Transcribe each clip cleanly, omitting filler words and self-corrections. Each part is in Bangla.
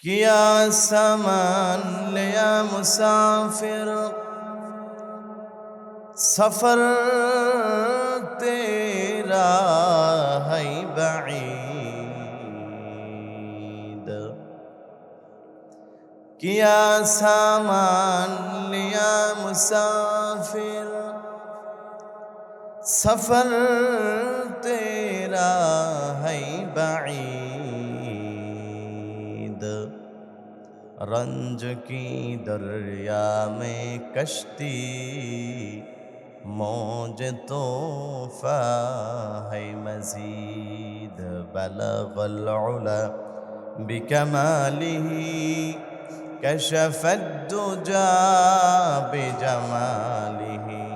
किया सामान लिया मुसाफिर, सफर तेरा है बईद। किया सामान लिया मुसाफिर, सफर तेरा है बईद। रंज की दरिया में कश्ती, मौज तोफा है मजीद। बलगल उला बिकमालिही, कशफत दुजा बिजमालिही।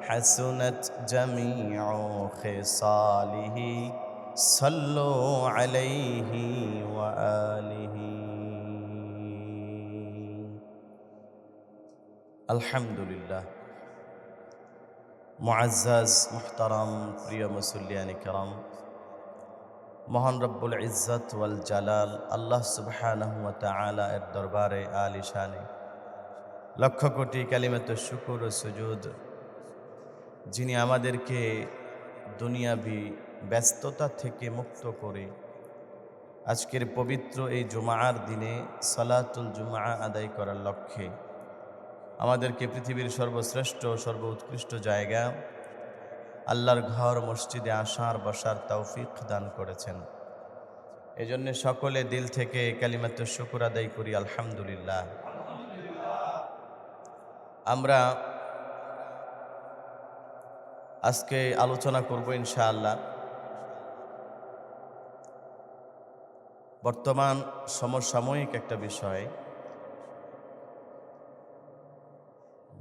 हसनत जमीउ खिसालिही, सल्लु अलैहि व आलिही। अल्हम्दुलिल्लाह। मुअज़्ज़ज़ मुहतरम प्रिय मुसल्लियान किराम, মহান রব্বুল ইজ্জত ওয়াল জালাল আল্লাহ সুবহানাহু ওয়া তাআলা এর দরবারে আলিশানে লক্ষ কোটি কালিমাত শুকর ও সুজুদ, যিনি আমাদেরকে দুনিয়াবি ব্যস্ততা থেকে মুক্ত করে আজকের পবিত্র এই জুমার দিনে সালাতুল জুমআ আদায় করার লক্ষ্যে আমাদেরকে পৃথিবীর সর্বশ্রেষ্ঠ সর্বোৎকৃষ্ট জায়গা আল্লাহর ঘর মসজিদে আসার বসার তৌফিক দান করেছেন। এজন্য সকলে দিল থেকে কালিমাত শুকর আদায় করি আলহামদুলিল্লাহ। আমরা আজকে আলোচনা করব ইনশাআল্লাহ বর্তমান সমসাময়িক একটা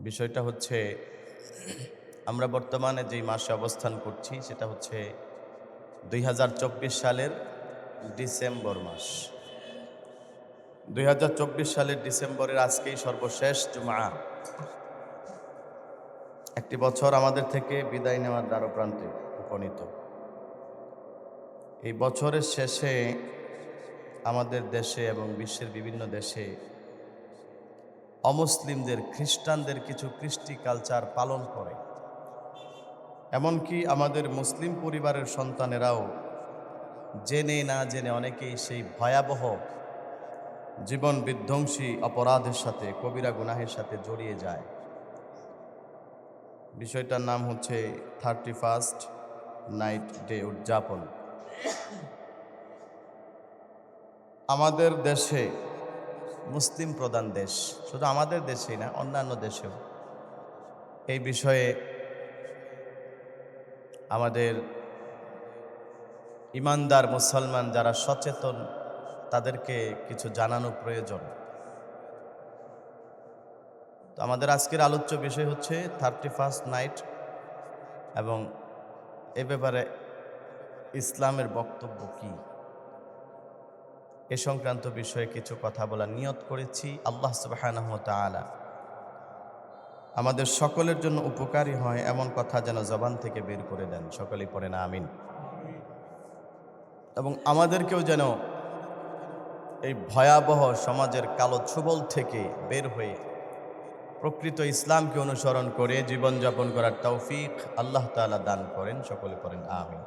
বিষয়টা হচ্ছে আমরা বর্তমানে যেই মাসে অবস্থান করছি সেটা হচ্ছে 2024 সালের ডিসেম্বর মাস। 2024 সালের ডিসেম্বরের আজকেই সর্বশেষ জুমআ। একটি বছর আমাদের থেকে বিদায় নেওয়ার দ্বারপ্রান্তে উপনীত। এই বছরের শেষে আমাদের দেশে এবং বিশ্বের বিভিন্ন দেশে অমুসলিমদের, খ্রিস্টানদের কিছু কৃষ্টি কালচার পালন করে। এমনকি আমাদের মুসলিম পরিবারের সন্তানেরাও জেনে না জেনে অনেকেই সেই ভয়াবহ জীবন বিধ্বংসী অপরাধের সাথে, কবিরা গুনাহের সাথে জড়িয়ে যায়। বিষয়টার নাম হচ্ছে 31st নাইট ডে উদযাপন। আমাদের দেশে, মুসলিম প্রধান দেশ, শুধু আমাদের দেশেই না অন্যান্য দেশেও এই বিষয়ে আমাদের ইমানদার মুসলমান যারা সচেতন তাদেরকে কিছু জানানো প্রয়োজন। তো আমাদের আজকের আলোচ্য বিষয় হচ্ছে 31st নাইট এবং এ ব্যাপারে ইসলামের বক্তব্য কি, এ সংক্রান্ত বিষয়ে কিছু কথা বলার নিয়ত করেছি। আল্লাহ সুবহানাহু ওয়া তাআলা আমাদের সকলের জন্য উপকারী হয় এমন কথা যেন জবান থেকে বের করে দেন। সকলেই পড়েন আমিন। এবং আমাদেরকেও যেন এই ভয়াবহ সমাজের কালো ছুবল থেকে বের হয়ে প্রকৃত ইসলামকে অনুসরণ করে জীবনযাপন করার তৌফিক আল্লাহ তাআলা দান করেন। সকলে পড়েন আমিন।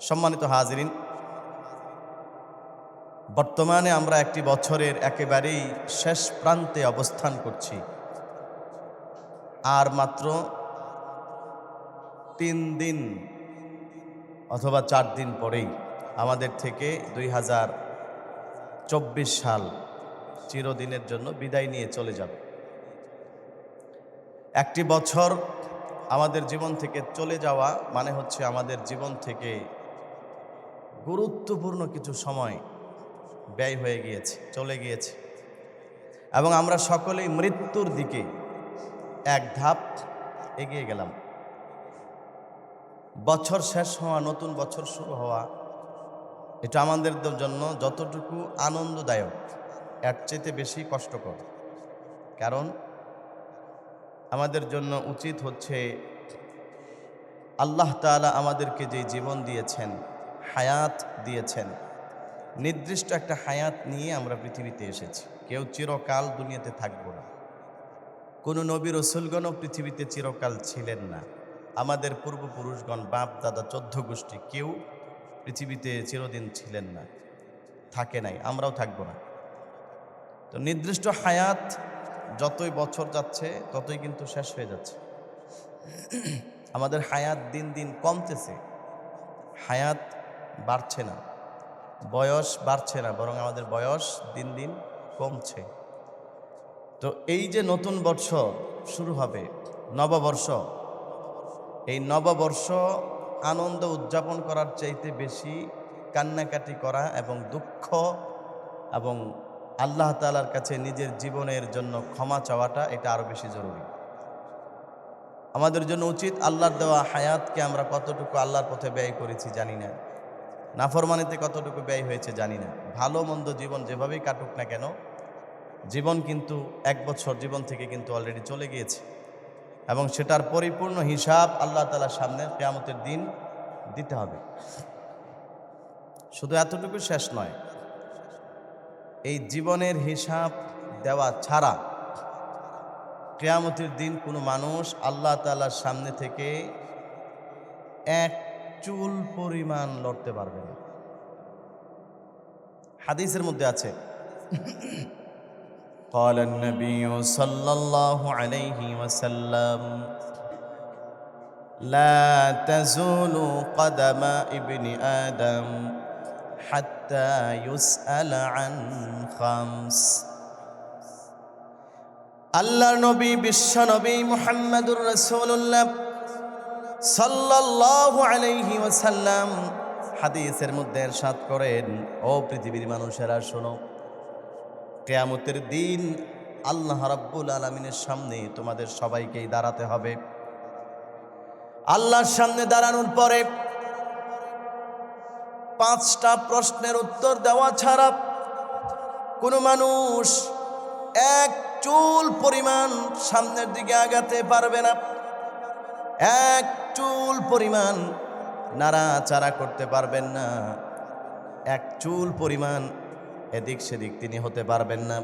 সম্মানিত হাজিরিন, বর্তমানে আমরা একটি বছরের একেবারেই শেষ প্রান্তে অবস্থান করছি। আর মাত্র 3 দিন অথবা 4 দিন পরেই আমাদের থেকে 2024 সাল চিরদিনের জন্য বিদায় নিয়ে চলে যাবে। একটি বছর আমাদের জীবন থেকে চলে যাওয়া মানে হচ্ছে আমাদের জীবন থেকে গুরুত্বপূর্ণ কিছু সময় ব্যয় হয়ে গিয়েছে, চলে গিয়েছে, এবং আমরা সকলেই মৃত্যুর দিকে এক ধাপ এগিয়ে গেলাম। বছর শেষ হওয়া, নতুন বছর শুরু হওয়া, এটা আমাদের জন্য যতটুকু আনন্দদায়ক এর চেয়ে বেশি কষ্টকর। কারণ আমাদের জন্য উচিত হচ্ছে আল্লাহ তাআলা আমাদেরকে যে জীবন দিয়েছেন, হায়াত দিয়েছেন, নির্দিষ্ট একটা হায়াত নিয়ে আমরা পৃথিবীতে এসেছি। কেউ চিরকাল দুনিয়াতে থাকবো না। কোনো নবী রসুলগণও পৃথিবীতে চিরকাল ছিলেন না। আমাদের পূর্বপুরুষগণ, বাপ দাদা 14 গোষ্ঠী কেউ পৃথিবীতে চিরদিন ছিলেন না, থাকে নাই, আমরাও থাকবো না। তো নির্দিষ্ট হায়াত যতই বছর যাচ্ছে ততই কিন্তু শেষ হয়ে যাচ্ছে। আমাদের হায়াত দিন দিন কমতেছে, হায়াত বাড়ছে না, বয়স বাড়ছে না, বরং আমাদের বয়স দিন দিন কমছে। তো এই যে নতুন বর্ষ শুরু হবে, নববর্ষ, এই নববর্ষ আনন্দ উদযাপন করার চাইতে বেশি কান্নাকাটি করা এবং দুঃখ এবং আল্লাহ তাআলার কাছে নিজের জীবনের জন্য ক্ষমা চাওয়াটা এটা আরো বেশি জরুরি। আমাদের জন্য উচিত আল্লাহর দেওয়া হায়াতকে আমরা কতটুকু আল্লাহর পথে ব্যয় করেছি জানি না, নাফরমানিতে কতটুকু ব্যয় হয়েছে জানি না। ভালো মন্দ জীবন যেভাবেই কাটুক না কেন, জীবন কিন্তু 1 বছর জীবন থেকে কিন্তু অলরেডি চলে গিয়েছে এবং সেটার পরিপূর্ণ হিসাব আল্লাহ তাআলার সামনে কিয়ামতের দিন দিতে হবে। শুধু এতটুকু শেষ নয়, এই জীবনের হিসাব দেওয়া ছাড়া কিয়ামতের দিন কোনো মানুষ আল্লাহ তাআলার সামনে থেকে এক চুল পরিমাণ লড়তে পারবে না। হাদিসের মধ্যে আছে, قال النبي صلى الله عليه وسلم لا تزول قدم ابن آدم حتى يسأل عن خمس। আল্লাহর নবী বিশ্ব নবী মুহাম্মদুর রাসূলুল্লাহ সাল্লাল্লাহু আলাইহি ওয়াসাল্লাম হাদিসের মধ্যে ইরশাদ করেন, ও পৃথিবীর মানুষেরা শোনো, কিয়ামতের দিন আল্লাহ রাব্বুল আলামিনের সামনে তোমাদের সবাইকেই দাঁড়াতে হবে। আল্লাহর সামনে দাঁড়ানোর পরে 5টা প্রশ্নের উত্তর দেওয়া ছাড়া কোনো মানুষ এক চুল পরিমাণ সামনের দিকে আগাতে পারবে না, এক চুল পরিমাণ নাড়াচাড়া করতে পারবেন না, এক চুল পরিমাণ এদিক সেদিক তিনি হতে পারবেন না।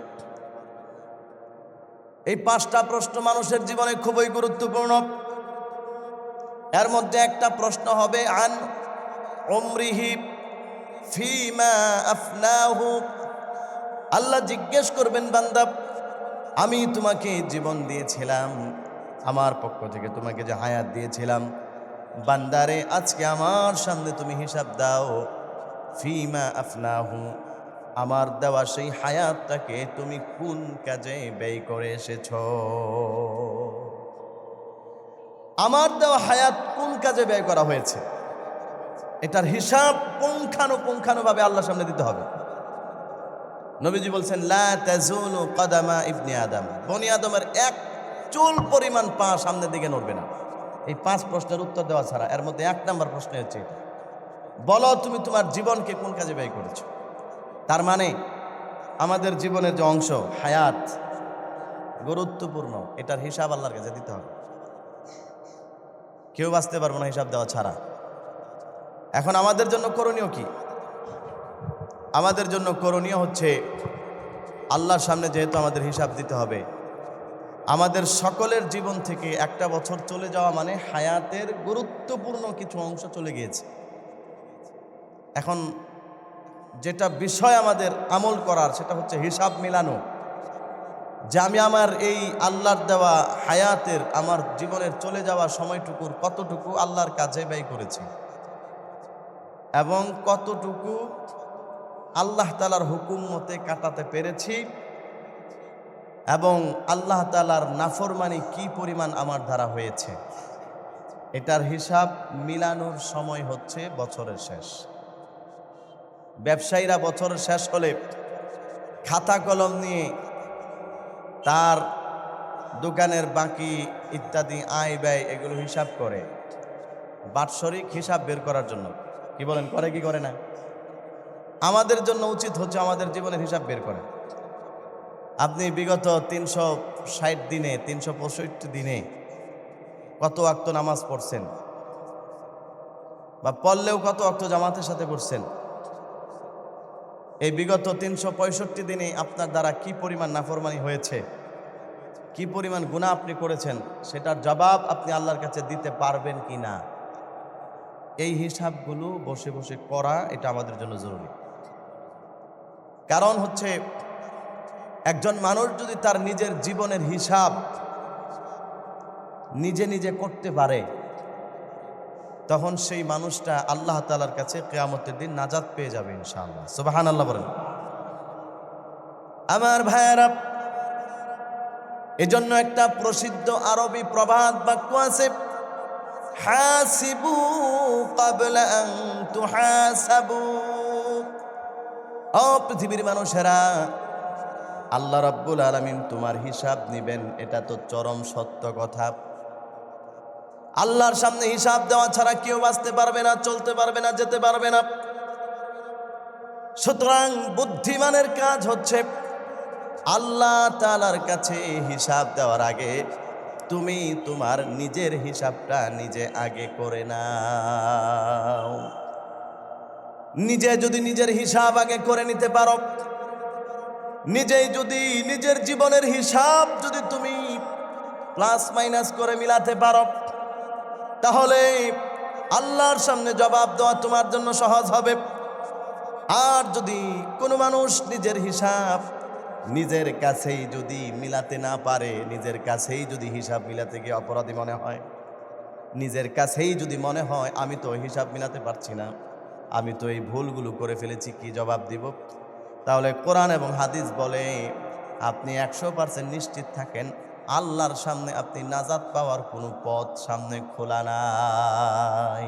এই 5টা প্রশ্ন মানুষের জীবনে খুবই গুরুত্বপূর্ণ। এর মধ্যে একটা প্রশ্ন হবে আন উমরিহি ফিমা আফনাহু। আল্লাহ জিজ্ঞেস করবেন, বান্দা আমি তোমাকে জীবন দিয়েছিলাম, আমার পক্ষ থেকে তোমাকে যে হায়াত দিয়েছিলাম, বান্দারে আজকে আমার সামনে তুমি হিসাব দাও, ফিমা আফনাহু, আমার দেওয়া সেই হায়াতটাকে তুমি কোন কাজে ব্যয় করে এসেছ? আমার দেওয়া হায়াত কোন কাজে ব্যয় করা হয়েছে, এটার হিসাব পুঙ্খানুপুঙ্খানুভাবে আল্লাহর সামনে দিতে হবে। নবীজি বলছেন, লা তাজুলু কদামা ইবনি আদম, বনি আদমের এক চুল পরিমাণ পা সামনের দিকে নড়বে না, এই 5 প্রশ্নের উত্তর দেওয়া ছাড়া। এর মধ্যে 1 নম্বর প্রশ্ন হচ্ছে এটা, বলো তুমি তোমার জীবনকে কোন কাজে ব্যয় করেছো। তার মানে আমাদের জীবনের যে অংশ হায়াত গুরুত্বপূর্ণ, এটার হিসাব আল্লাহর কাছে দিতে হবে। কেউ বাঁচতে পারবো না হিসাব দেওয়া ছাড়া। এখন আমাদের জন্য করণীয় কি? আমাদের জন্য করণীয় হচ্ছে আল্লাহর সামনে যেহেতু আমাদের হিসাব দিতে হবে, আমাদের সকলের জীবন থেকে একটা বছর চলে যাওয়া মানে হায়াতের গুরুত্বপূর্ণ কিছু অংশ চলে গিয়েছে। এখন যেটা বিষয় আমাদের আমল করার সেটা হচ্ছে হিসাব মিলানো, যে আমি আমার এই আল্লাহর দেওয়া হায়াতের, আমার জীবনের চলে যাওয়া সময়টুকুর কতটুকু আল্লাহর কাজে ব্যয় করেছি এবং কতটুকু আল্লাহ তাআলার হুকুম মতে কাটাতে পেরেছি এবং আল্লাহ তাআলার নাফরমানি কি পরিমাণ আমার দ্বারা হয়েছে। এটার হিসাব মিলানোর সময় হচ্ছে বছরের শেষ। ব্যবসায়ীরা বছরের শেষ হলে খাতা কলম নিয়ে তার দোকানের বাকি ইত্যাদি আয় ব্যয় এগুলো হিসাব করে, বাৎসরিক হিসাব বের করার জন্য। কি বলেন, করে কি করে না? আমাদের জন্য উচিত হচ্ছে আমাদের জীবনের হিসাব বের করা। আপনি বিগত 360 দিনে, 365 দিনে কত ওয়াক্ত নামাজ পড়ছেন, বা পড়লেও কত ওয়াক্ত জামাতের সাথে পড়ছেন? এই বিগত 365 দিনে আপনার দ্বারা কি পরিমাণ নাফরমানি হয়েছে, কি পরিমাণ গুনাহ আপনি করেছেন, সেটার জবাব আপনি আল্লাহর কাছে দিতে পারবেন কি না, এই হিসাবগুলো বসে বসে করা এটা আমাদের জন্য জরুরি। কারণ হচ্ছে একজন মানুষ যদি তার নিজের জীবনের হিসাব নিজে নিজে করতে পারে, তখন সেই মানুষটা আল্লাহ তাআলার কাছে কিয়ামতের দিন নাজাত পেয়ে যাবে ইনশাআল্লাহ। সুবহানাল্লাহ বলেন। আমার ভাইয়েরা, এজন্য একটা প্রসিদ্ধ আরবি প্রবাদ বাক্য আছে, হাসিবু ক্বাবলা আন তুহাসাবু। ও পৃথিবীর মানুষেরা, আল্লাহ রাব্বুল আলামিন তোমার হিসাব নেবেন, এটা তো চরম সত্য কথা। আল্লাহর সামনে হিসাব দেওয়া ছাড়া কেউ বাঁচতে পারবে না, চলতে পারবে না, যেতে পারবে না। সুতরাং বুদ্ধিমানের কাজ হচ্ছে আল্লাহ তাআলার কাছে হিসাব দেওয়ার আগে তুমি তোমার নিজের হিসাবটা নিজে আগে করে নাও। নিজে যদি নিজের হিসাব আগে করে নিতে পারো, নিজেই যদি নিজের জীবনের হিসাব যদি তুমি প্লাস মাইনাস করে মিলাতে পারো, তাহলে আল্লাহর সামনে জবাব দেওয়া তোমার জন্য সহজ হবে। আর যদি কোনো মানুষ নিজের হিসাব নিজের কাছেই যদি মিলাতে না পারে, নিজের কাছেই যদি হিসাব মিলাতে গিয়ে অপরাধী মনে হয়, নিজের কাছেই যদি মনে হয় আমি তো হিসাব মিলাতে পারছি না, আমি তো এই ভুলগুলো করে ফেলেছি, কি জবাব দিব, তাহলে কোরআন এবং হাদিস বলে আপনি 100% নিশ্চিত থাকেন আল্লাহর সামনে আপনি নাজাত পাওয়ার কোনো পথ সামনে খোলা নাই।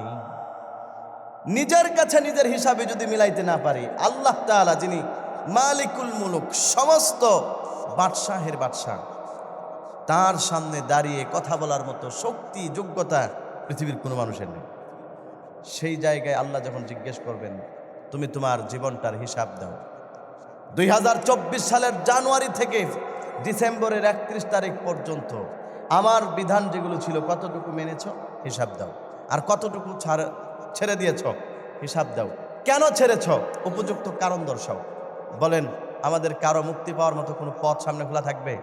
নিজের কাছে নিজের হিসাবে যদি মিলাইতে না পারি, আল্লাহ তাআলা যিনি মালিকুল মুলুক, সমস্ত বাদশাহের বাদশাহ, তার সামনে দাঁড়িয়ে কথা বলার মতো শক্তি যোগ্যতা পৃথিবীর কোনো মানুষের নেই। সেই জায়গায় আল্লাহ যখন জিজ্ঞেস করবেন তুমি তোমার জীবনটার হিসাব দাও, 2024 সালের জানুয়ারি থেকে ডিসেম্বরের 31 তারিখ পর্যন্ত আমার বিধান যেগুলো ছিল কতটুকু মেনেছ হিসাব দাও, আর কতটুকু ছেড়ে দিয়েছ হিসাব দাও। কেন ছেড়েছ উপযুক্ত কারণ দর্শাও। বলেন, আমাদের কারো মুক্তি পাওয়ার মতো কোনো পথ সামনে খোলা থাকবে?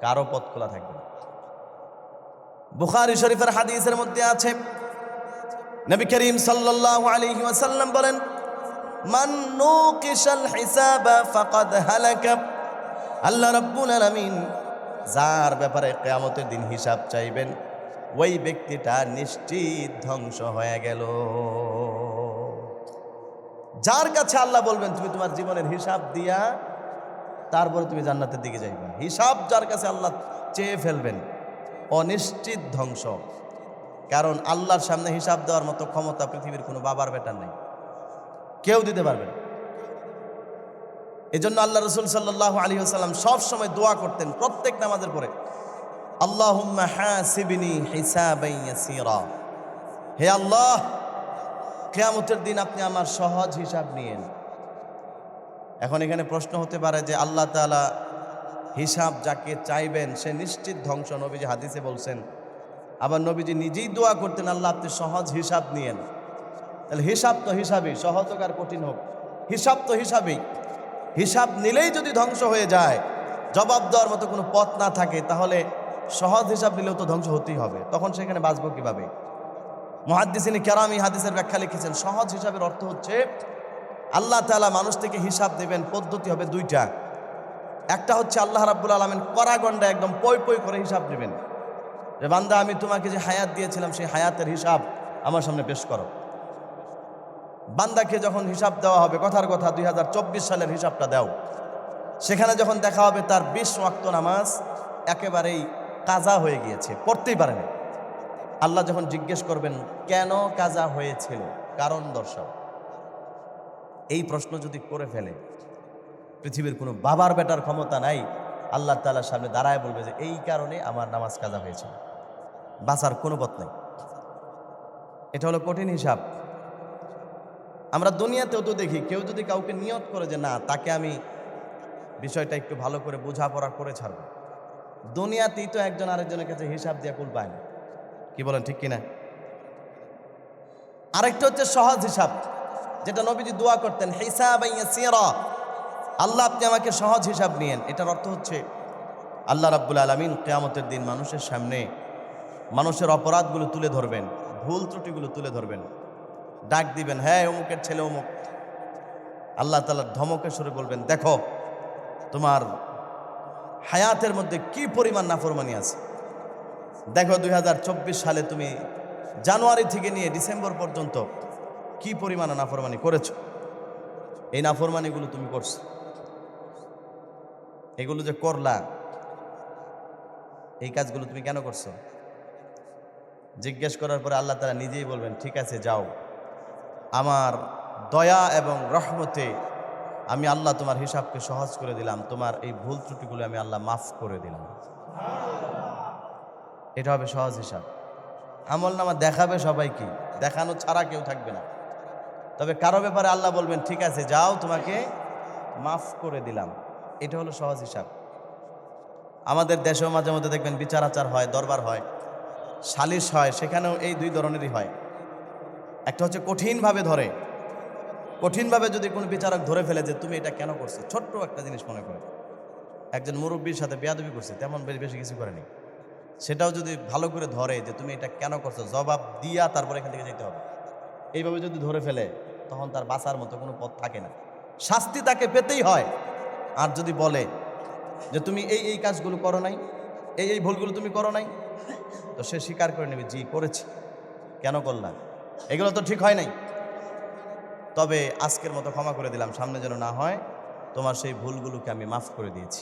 কারো পথ খোলা থাকবে না। বুখারী শরীফের হাদিসের মধ্যে আছে, নবী করিম সাল্লাল্লাহু আলাইহি ওয়াসাল্লাম বলেন, মান নুকিশাল হিসাবা ফাকাদ হালাকা। আল্লাহ রাব্বুল আলামিন যার ব্যাপারে কিয়ামতের দিন হিসাব চাইবেন, ওই ব্যক্তিটা নিশ্চিত ধ্বংস হয়ে গেল। যার কাছে আল্লাহ বলবেন তুমি তোমার জীবনের হিসাব দিয়া তারপরে তুমি জান্নাতের দিকে যাইবা, হিসাব যার কাছে আল্লাহ চেয়ে ফেলবেন, অনিশ্চিত ধ্বংস। কারণ আল্লাহর সামনে হিসাব দেওয়ার মতো ক্ষমতা পৃথিবীর কোনো বাবার বেটার নেই, কেউ দিতে পারবে না। এজন্য আল্লাহ রাসূল সাল্লাল্লাহু আলাইহি ওয়াসাল্লাম সব সময় দোয়া করতেন প্রত্যেক নামাজের পরে, আল্লাহুম্মা হাসিবনি হিসাবান ইয়াসীরা। হে আল্লাহ, কিয়ামতের দিন আপনি আমার সহজ হিসাব নিয়েন। এখন এখানে প্রশ্ন হতে পারে যে আল্লাহ তাআলা হিসাব যাকে চাইবেন সে নিশ্চিত ধ্বংস, নবীজি হাদিসে বলছেন। আবার নবীজি নিজেই দোয়া করতেন আল্লাহ আপনি সহজ হিসাব নিয়েন। তাহলে হিসাব তো হিসাবই, সহজ হোক আর কঠিন হোক, হিসাব তো হিসাবই। হিসাব নিলেই যদি ধ্বংস হয়ে যায়, জবাব দেওয়ার মতো কোনো পথ না থাকে, তাহলে সহজ হিসাব নিলেও তো ধ্বংস হতেই হবে। তখন সেখানে বাঁচবো কিভাবে? মুহাদ্দিসিনে কেরামি হাদিসের ব্যাখ্যা লিখেছেন, সহজ হিসাবের অর্থ হচ্ছে আল্লাহ তাআলা মানুষ থেকে হিসাব দেবেন, পদ্ধতি হবে দুইটা। একটা হচ্ছে আল্লাহ রাব্বুল আলামিন কড়াগন্ডা একদম পই পই করে হিসাব নেবেন, যে বান্দা আমি তোমাকে যে হায়াত দিয়েছিলাম সেই হায়াতের হিসাব আমার সামনে পেশ করো। বান্দাকে যখন হিসাব দেওয়া হবে, কথার কথা 2024 সালের হিসাবটা দাও, সেখানে যখন দেখা হবে তার 20 ওয়াক্ত নামাজ একেবারেই কাজা হয়ে গিয়েছে, পড়তেই পারে না। আল্লাহ যখন জিজ্ঞেস করবেন কেন কাজা হয়েছিল, কারণ দর্শাও, এই প্রশ্ন যদি করে ফেলে, পৃথিবীর কোনো বাবার বেটার ক্ষমতা নাই আল্লাহ তাআলার সামনে দাঁড়ায় বলবে যে এই কারণে আমার নামাজ কাজা হয়েছিল। বাঁচার কোনো পথ নেই। এটা হলো কঠিন হিসাব। আমরা দুনিয়াতেও তো দেখি, কেউ যদি কাউকে নিয়ত করে যে না তাকে আমি বিষয়টা একটু ভালো করে বোঝাপড়া করে ছাড়ব, দুনিয়াতেই তো একজন আরেকজনের কাছে হিসাব দিয়ে কুল পায় না। কি বলেন, ঠিক কিনা? আরেকটা হচ্ছে সহজ হিসাব, যেটা নবীজি দোয়া করতেন, হিসাবান ইয়াসীরা, আল্লাহ আপনি আমাকে সহজ হিসাব নিয়েন। এটার অর্থ হচ্ছে আল্লাহ রাব্বুল আলামিন কিয়ামতের দিন মানুষের সামনে মানুষের অপরাধগুলো তুলে ধরবেন, ভুল ত্রুটিগুলো তুলে ধরবেন, ডাক দিবেন, হ্যাঁ অমুকের ছেলে অমুক। আল্লাহ তাআলা ধমকের সুরে বলবেন, দেখো তোমার হায়াতের মধ্যে কি পরিমাণ নাফরমানি আছে। দেখো 2024 সালে তুমি জানুয়ারি থেকে নিয়ে ডিসেম্বর পর্যন্ত কি পরিমাণ নাফরমানি করেছো। এই নাফরমানিগুলো তুমি করছো, এগুলো যে করলা, এই কাজগুলো তুমি কেন করছো? জিজ্ঞেস করার পরে আল্লাহ তাআলা নিজেই বলবেন, ঠিক আছে যাও, আমার দয়া এবং রহমতে আমি আল্লাহ তোমার হিসাবকে সহজ করে দিলাম, তোমার এই ভুল ত্রুটিগুলো আমি আল্লাহ মাফ করে দিলাম। এটা হবে সহজ হিসাব। আমল নামা দেখাবে সবাইকে, দেখানো ছাড়া কেউ থাকবে না। তবে কারো ব্যাপারে আল্লাহ বলবেন, ঠিক আছে যাও, তোমাকে মাফ করে দিলাম। এটা হলো সহজ হিসাব। আমাদের দেশেও মাঝে মধ্যে দেখবেন বিচার আচার হয়, দরবার হয়, সালিশ হয়, সেখানেও এই দুই ধরনেরই হয়। একটা হচ্ছে কঠিনভাবে ধরে, কঠিনভাবে যদি কোনো বিচারক ধরে ফেলে যে তুমি এটা কেন করছো, ছোট্ট একটা জিনিস মনে করে, একজন মুরব্বীর সাথে বেয়াদবি করছে, তেমন বেশি কিছু করেনি, সেটাও যদি ভালো করে ধরে যে তুমি এটা কেন করছো, জবাব দিয়া তারপর এখান থেকে যেতে হবে, এইভাবে যদি ধরে ফেলে তখন তার বাঁচার মতো কোনো পথ থাকে না, শাস্তি তাকে পেতেই হয়। আর যদি বলে যে তুমি এই কাজগুলো করো নাই, এই ভুলগুলো তুমি করো নাই, তো সে স্বীকার করে নেবে, জি করেছি, কেন করলাম, এগুলো তো ঠিক হয় নাই, তবে আজকের মতো ক্ষমা করে দিলাম, সামনে যেন না হয়, তোমার সেই ভুলগুলোকে আমি মাফ করে দিয়েছি।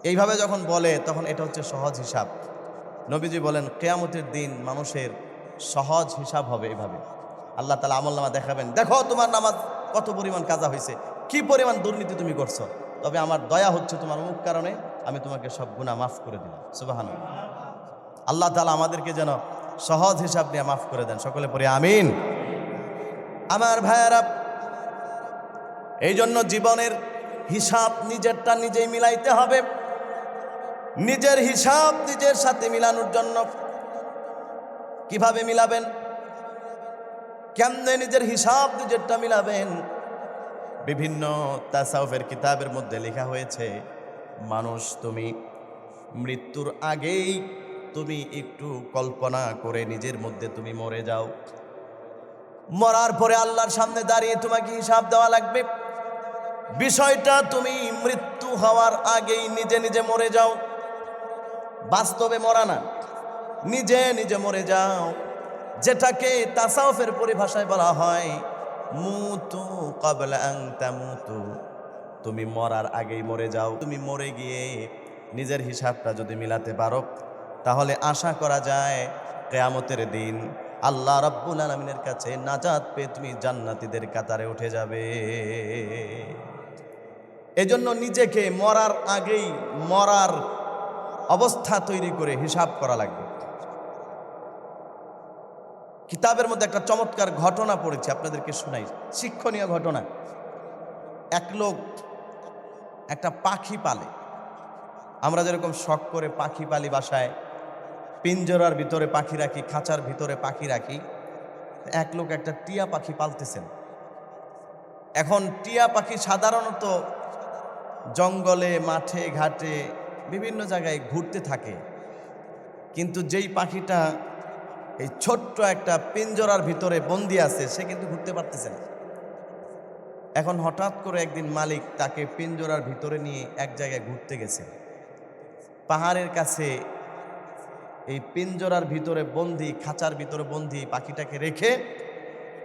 এইভাবে যখন বলে তখন এটা হচ্ছে সহজ হিসাব। নবীজি বলেন কিয়ামতের দিন মানুষের সহজ হিসাব হবে এইভাবে। আল্লাহ তাআলা আমলনামা দেখাবেন, দেখো তোমার নামাজ কত পরিমাণ কাজা হয়েছে, কি পরিমাণ দুর্নীতি তুমি করছো, তবে আমার দয়া হচ্ছে তোমার অমুক কারণে আমি তোমাকে সব গুনাহ মাফ করে দিলাম। সুবহানাল্লাহ। আল্লাহ তাআলা আমাদেরকে যেন সহজ হিসাব নিয়ে মাফ করে দেন, সকলে পড়ি আমিন। আমার ভাইয়েরা, এই জন্য জীবনের হিসাব নিজেরটা নিজেই মিলাইতে হবে। নিজের হিসাব নিজের সাথে মিলানোর জন্য কিভাবে মিলাবেন, কেমনে নিজের হিসাব নিজেরটা মিলাবেন, বিভিন্ন তাসাউফের কিতাবের মধ্যে লেখা হয়েছে, মানুষ তুমি মৃত্যুর আগেই তুমি একটু কল্পনা করে নিজের মধ্যে তুমি মরে যাও, মরার পরে আল্লাহর সামনে দাঁড়িয়ে তোমাকে হিসাব দেওয়া লাগবে। বিষয়টা তুমি মৃত্যু হওয়ার আগেই নিজে নিজে মরে যাও, বাস্তবে মরা না, নিজে নিজে মরে যাও, যেটাকে তাসাউফের পরিভাষায় বলা হয় মুতু ক্বাবলা আন তামুতু, তুমি মরার আগেই মরে যাও। তুমি মরে গিয়ে নিজের হিসাবটা যদি মিলাতে পারো, তাহলে আশা করা যায় কিয়ামতের দিন আল্লাহ রাব্বুল আলামিনের কাছে নাজাত পেয়ে তুমি জান্নাতীদের কাতারে উঠে যাবে। এজন্য নিজেকে মরার আগেই মরার অবস্থা তৈরি করে হিসাব করা লাগবে। কিতাবের মধ্যে একটা চমৎকার ঘটনা পড়েছি, আপনাদেরকে শোনাই, শিক্ষণীয় ঘটনা। এক লোক একটা পাখি পালে, আমরা যেরকম শখ করে পাখি পালি, বাসায় পিঞ্জরার ভিতরে পাখি রাখি, খাঁচার ভিতরে পাখি রাখি, এক লোক একটা টিয়া পাখি পালতেছেন। এখন টিয়া পাখি সাধারণত জঙ্গলে, মাঠে ঘাটে বিভিন্ন জায়গায় ঘুরতে থাকে, কিন্তু যেই পাখিটা এই ছোট্ট একটা পিঞ্জরার ভিতরে বন্দি আছে, সে কিন্তু ঘুরতে পারতেছে না। এখন হঠাৎ করে একদিন মালিক তাকে পিঞ্জরার ভিতরে নিয়ে এক জায়গায় ঘুরতে গেছে। পাহাড়ের কাছে এই পিঞ্জরার ভিতরে বন্দি, খাঁচার ভিতরে বন্দি পাখিটাকে রেখে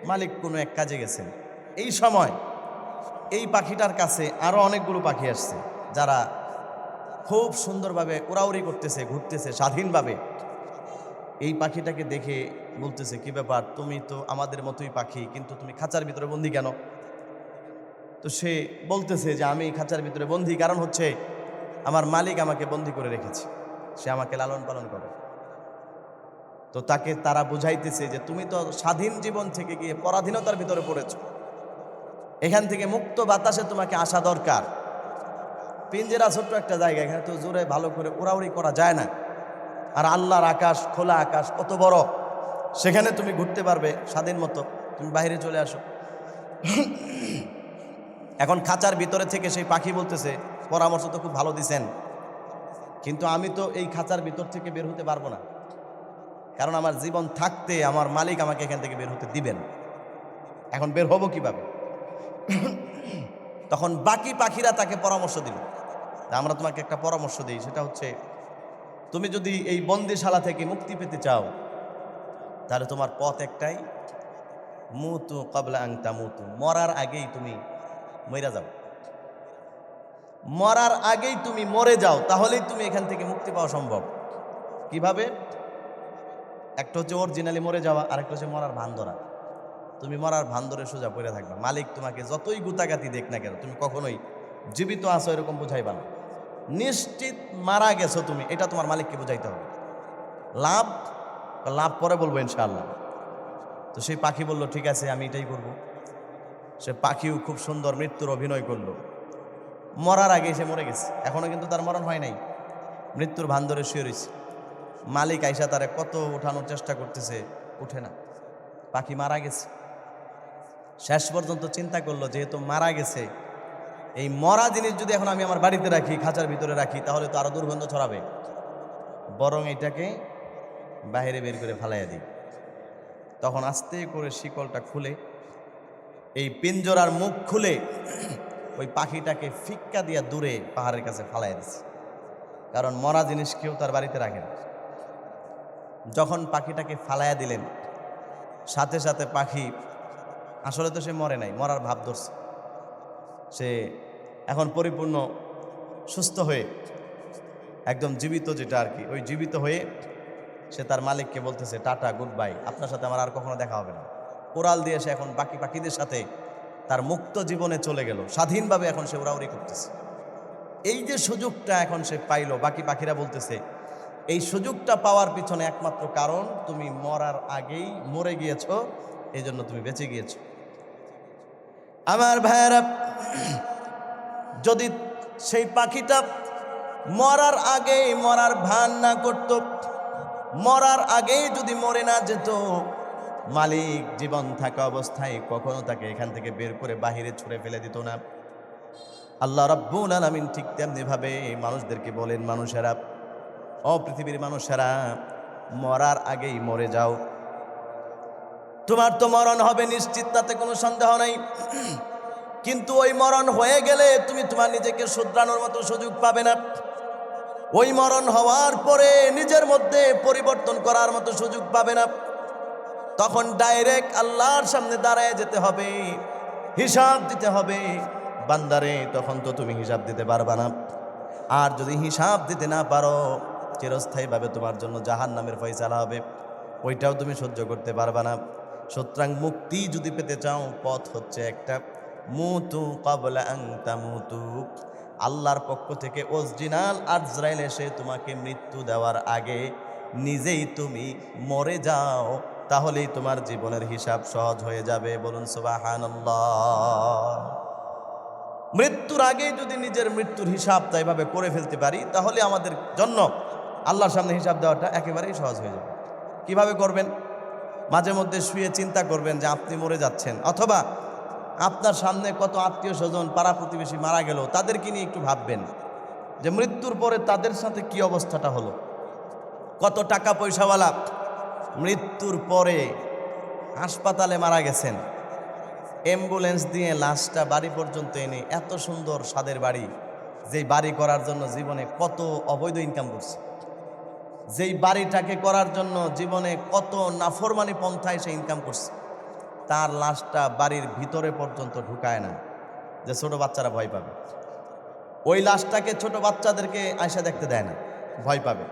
মালিক কোনো এক কাজে গেছেন। এই সময় এই পাখিটার কাছে আরো অনেকগুলো পাখি আসছে, যারা খুব সুন্দরভাবে উড়াউড়ি করতেছে, ঘুরতেছে স্বাধীনভাবে। এই পাখিটাকে দেখে বলতেছে, কি ব্যাপার, তুমি তো আমাদের মতোই পাখি, কিন্তু তুমি খাঁচার ভিতরে বন্দি কেন? তো সে বলতেছে যে আমি খাঁচার ভিতরে বন্দি কারণ হচ্ছে আমার মালিক আমাকে বন্দি করে রেখেছে, সে আমাকে লালন পালন করে। তো তাকে তারা বুঝাইতেছে যে তুমি তো স্বাধীন জীবন থেকে গিয়ে পরাধীনতার ভিতরে পড়েছো, এখান থেকে মুক্ত বাতাসে তোমাকে আসা দরকার। পিঞ্জরা ছোট্ট একটা জায়গা, এখানে তো জোরে ভালো করে উড়াউড়ি করা যায় না, আর আল্লাহর আকাশ, খোলা আকাশ কত বড়, সেখানে তুমি ঘুরতে পারবে স্বাধীন মতো, তুমি বাইরে চলে আসো। এখন খাঁচার ভিতরে থেকে সেই পাখি বলতেছে, পরামর্শ তো খুব ভালো দিছেন, কিন্তু আমি তো এই খাঁচার ভিতর থেকে বের হতে পারবো না, কারণ আমার জীবন থাকতে আমার মালিক আমাকে এখান থেকে বের হতে দিবেন। এখন বের হব কিভাবে? তখন বাকি পাখিরা তাকে পরামর্শ দিল, আমরা তোমাকে একটা পরামর্শ দিই, সেটা হচ্ছে তুমি যদি এই বন্দিশালা থেকে মুক্তি পেতে চাও তাহলে তোমার পথ একটাই, মুতু ক্বাবলা আন তামুতু, মরার আগেই তুমি মরে যাও, মরার আগেই তুমি মরে যাও, তাহলেই তুমি এখান থেকে মুক্তি পাওয়া সম্ভব। কিভাবে? একটা হচ্ছে অরিজিনালি মরে যাওয়া, আর একটা হচ্ছে মরার ভান ধরা। তুমি মরার ভান ধরে সোজা পড়ে থাকবা, মালিক তোমাকে যতই গুতাগাতি দেখ না কেন তুমি কখনোই জীবিত আছো এরকম বুঝাইবা না, নিশ্চিত মারা গেছো তুমি, এটা তোমার মালিককে বুঝাইতে হবে। লাভ লাভ পরে বলবো ইনশাআল্লাহ। তো সেই পাখি বলল ঠিক আছে আমি এটাই করব। সে পাখিও খুব সুন্দর মৃত্যুর অভিনয় করলো, মরার আগে সে মরে গেছে, এখনো কিন্তু তার মরণ হয় নাই, মৃত্যুর ভান ধরে শুয়ে রয়েছে। মালিক আইসা তারে কত উঠানোর চেষ্টা করতেছে, উঠে না, পাখি মারা গেছে। শেষ পর্যন্ত চিন্তা করলো যেহেতু মারা গেছে, এই মরা জিনিস যদি এখন আমি আমার বাড়িতে রাখি, খাঁচার ভিতরে রাখি, তাহলে তো আরো দুর্গন্ধ ছড়াবে, বরং এটাকে বাইরে বের করে ফালাইয়া দিই। তখন আস্তে করে শিকলটা খুলে এই পিঞ্জরার মুখ খুলে ওই পাখিটাকে ফিক্কা দিয়া দূরে পাহাড়ের কাছে ফালাইয়া দিছে, কারণ মরা জিনিস কেউ তার বাড়িতে রাখে না। যখন পাখিটাকে ফালাইয়া দিলেন, সাথে সাথে পাখি, আসলে তো সে মরে নাই, মরার ভাব ধরছে, সে এখন পরিপূর্ণ সুস্থ হয়ে একদম জীবিত, যেটা আর কি, ওই জীবিত হয়ে সে তার মালিককে বলতেছে টাটা গুড বাই, আপনার সাথে আমার আর কখনো দেখা হবে না। কোরাল দিয়ে সে এখন বাকি পাখিদের সাথে তার মুক্ত জীবনে চলে গেল, স্বাধীনভাবে এখন সে উড়াউড়ি করতেছে। এই যে সুযোগটা এখন সে পাইল, বাকি পাখিরা বলতেছে এই সুযোগটা পাওয়ার পিছনে একমাত্র কারণ তুমি মরার আগেই মরে গিয়েছো, এই জন্য তুমি বেঁচে গিয়েছো। আমার ভাইয়েরা, যদি সেই পাখিটা মরার আগেই মরার ভান না করত, মরার আগেই যদি মরে না যেত, মালিক জীবন থাকা অবস্থায় কখনো তাকে এখান থেকে বের করে বাহিরে ছুঁড়ে ফেলে দিত না। আল্লাহ রাব্বুল আলামিন ঠিক তেমনি ভাবে মানুষদেরকে বলেন, মানুষেরা, ও পৃথিবীর মানুষেরা, মরার আগেই মরে যাও, তোমার তো মরণ হবে নিশ্চিত, তাতে কোনো সন্দেহ নাই, কিন্তু ওই মরণ হয়ে গেলে তুমি তোমার নিজেকে শুধরানোর মতো সুযোগ পাবে না। ওই মরণ হওয়ার পরে নিজের মধ্যে পরিবর্তন করার মতো সুযোগ পাবে না। তখন ডাইরেক্ট আল্লাহর সামনে দাঁড়ায় যেতে হবে, হিসাব দিতে হবে। বান্দারে, তখন তো তুমি হিসাব দিতে পারবা না, আর যদি হিসাব দিতে না পারো, চিরস্থায়ীভাবে তোমার জন্য জাহান্নামের ফয়সালা হবে, ওইটাও তুমি সহ্য করতে পারবা না। সুতরাং মুক্তি যদি পেতে চাও, পথ হচ্ছে একটা, মুতু ক্বাবলা আন তামুতু, আল্লাহর পক্ষ থেকে অরিজিনাল আজরাইল এসে তোমাকে মৃত্যু দেওয়ার আগে নিজেই তুমি মরে যাও, তাহলেই তোমার জীবনের হিসাব সহজ হয়ে যাবে। বলুন সুবহানাল্লাহ। মৃত্যুর আগে যদি নিজের মৃত্যুর হিসাবটা এভাবে করে ফেলতে পারি, তাহলে আমাদের জন্য আল্লাহর সামনে হিসাব দেওয়াটা একেবারেই সহজ হয়ে যাবে। কিভাবে করবেন? মাঝে মধ্যে শুয়ে চিন্তা করবেন যে আপনি মরে যাচ্ছেন, অথবা আপনার সামনে কত আত্মীয় স্বজন, পাড়া প্রতিবেশী মারা গেল, তাদেরকে নিয়ে একটু ভাববেন যে মৃত্যুর পরে তাদের সাথে কি অবস্থাটা হলো। কত টাকা পয়সাওয়ালা মৃত্যুর পরে হাসপাতালে মারা গেছেন, অ্যাম্বুলেন্স দিয়ে লাশটা বাড়ি পর্যন্ত এনে, এত সুন্দর স্বাদের বাড়ি, যেই বাড়ি করার জন্য জীবনে কত অবৈধ ইনকাম করছে, যেই বাড়িটাকে করার জন্য জীবনে কত নাফরমানি পন্থায় সে ইনকাম করছে, তার লাশটা বাড়ির ভিতরে পর্যন্ত ঢুকায় না, যে ছোট বাচ্চারা ভয় পাবে। ওই লাশটাকে ছোট বাচ্চাদেরকে আয়সা দেখতে দেয় না, ভয় পাবে।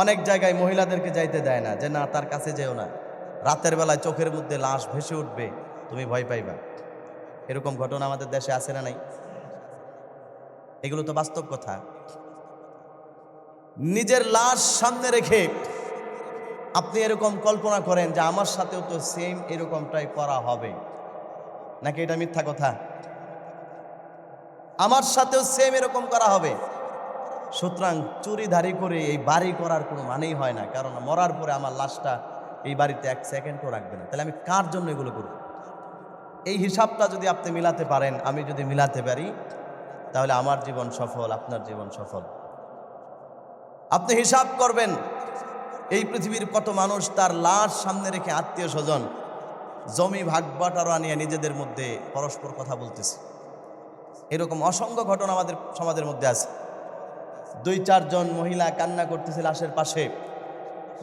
অনেক জায়গায় মহিলাদেরকে যাইতে দেয় না, যে না তার কাছে যেও না, রাতের বেলায় চোখের মধ্যে লাশ ভেসে উঠবে, তুমি ভয় পাইবা। এরকম ঘটনা আমাদের দেশে আছে না নাই? এগুলো তো বাস্তব কথা। নিজের লাশ সামনে রেখে আপনি এরকম কল্পনা করেন যে আমার সাথেও তো সেম এরকমটাই করা হবে, নাকি এটা মিথ্যা কথা? আমার সাথেও সেম এরকম করা হবে। সুতরাং চুরিধারি করে এই বাড়ি করার কোনো মানেই হয় না, কারণ মরার পরে আমার লাশটা এই বাড়িতে এক সেকেন্ডও রাখবে না। তাহলে আমি কার জন্য এগুলো করব? এই হিসাবটা যদি আপনি মিলাতে পারেন, আমি যদি মিলাতে পারি, তাহলে আমার জীবন সফল, আপনার জীবন সফল। আপনি হিসাব করবেন, এই পৃথিবীর কত মানুষ তার লাশ সামনে রেখে আত্মীয় স্বজন জমি ভাগ বাটোয়ারা নিয়ে নিজেদের মধ্যে পরস্পর কথা বলতেছে। এরকম অসংখ্য ঘটনা আমাদের সমাজের মধ্যে আছে। 2-4 জন মহিলা কান্না করতেছে লাশের পাশে,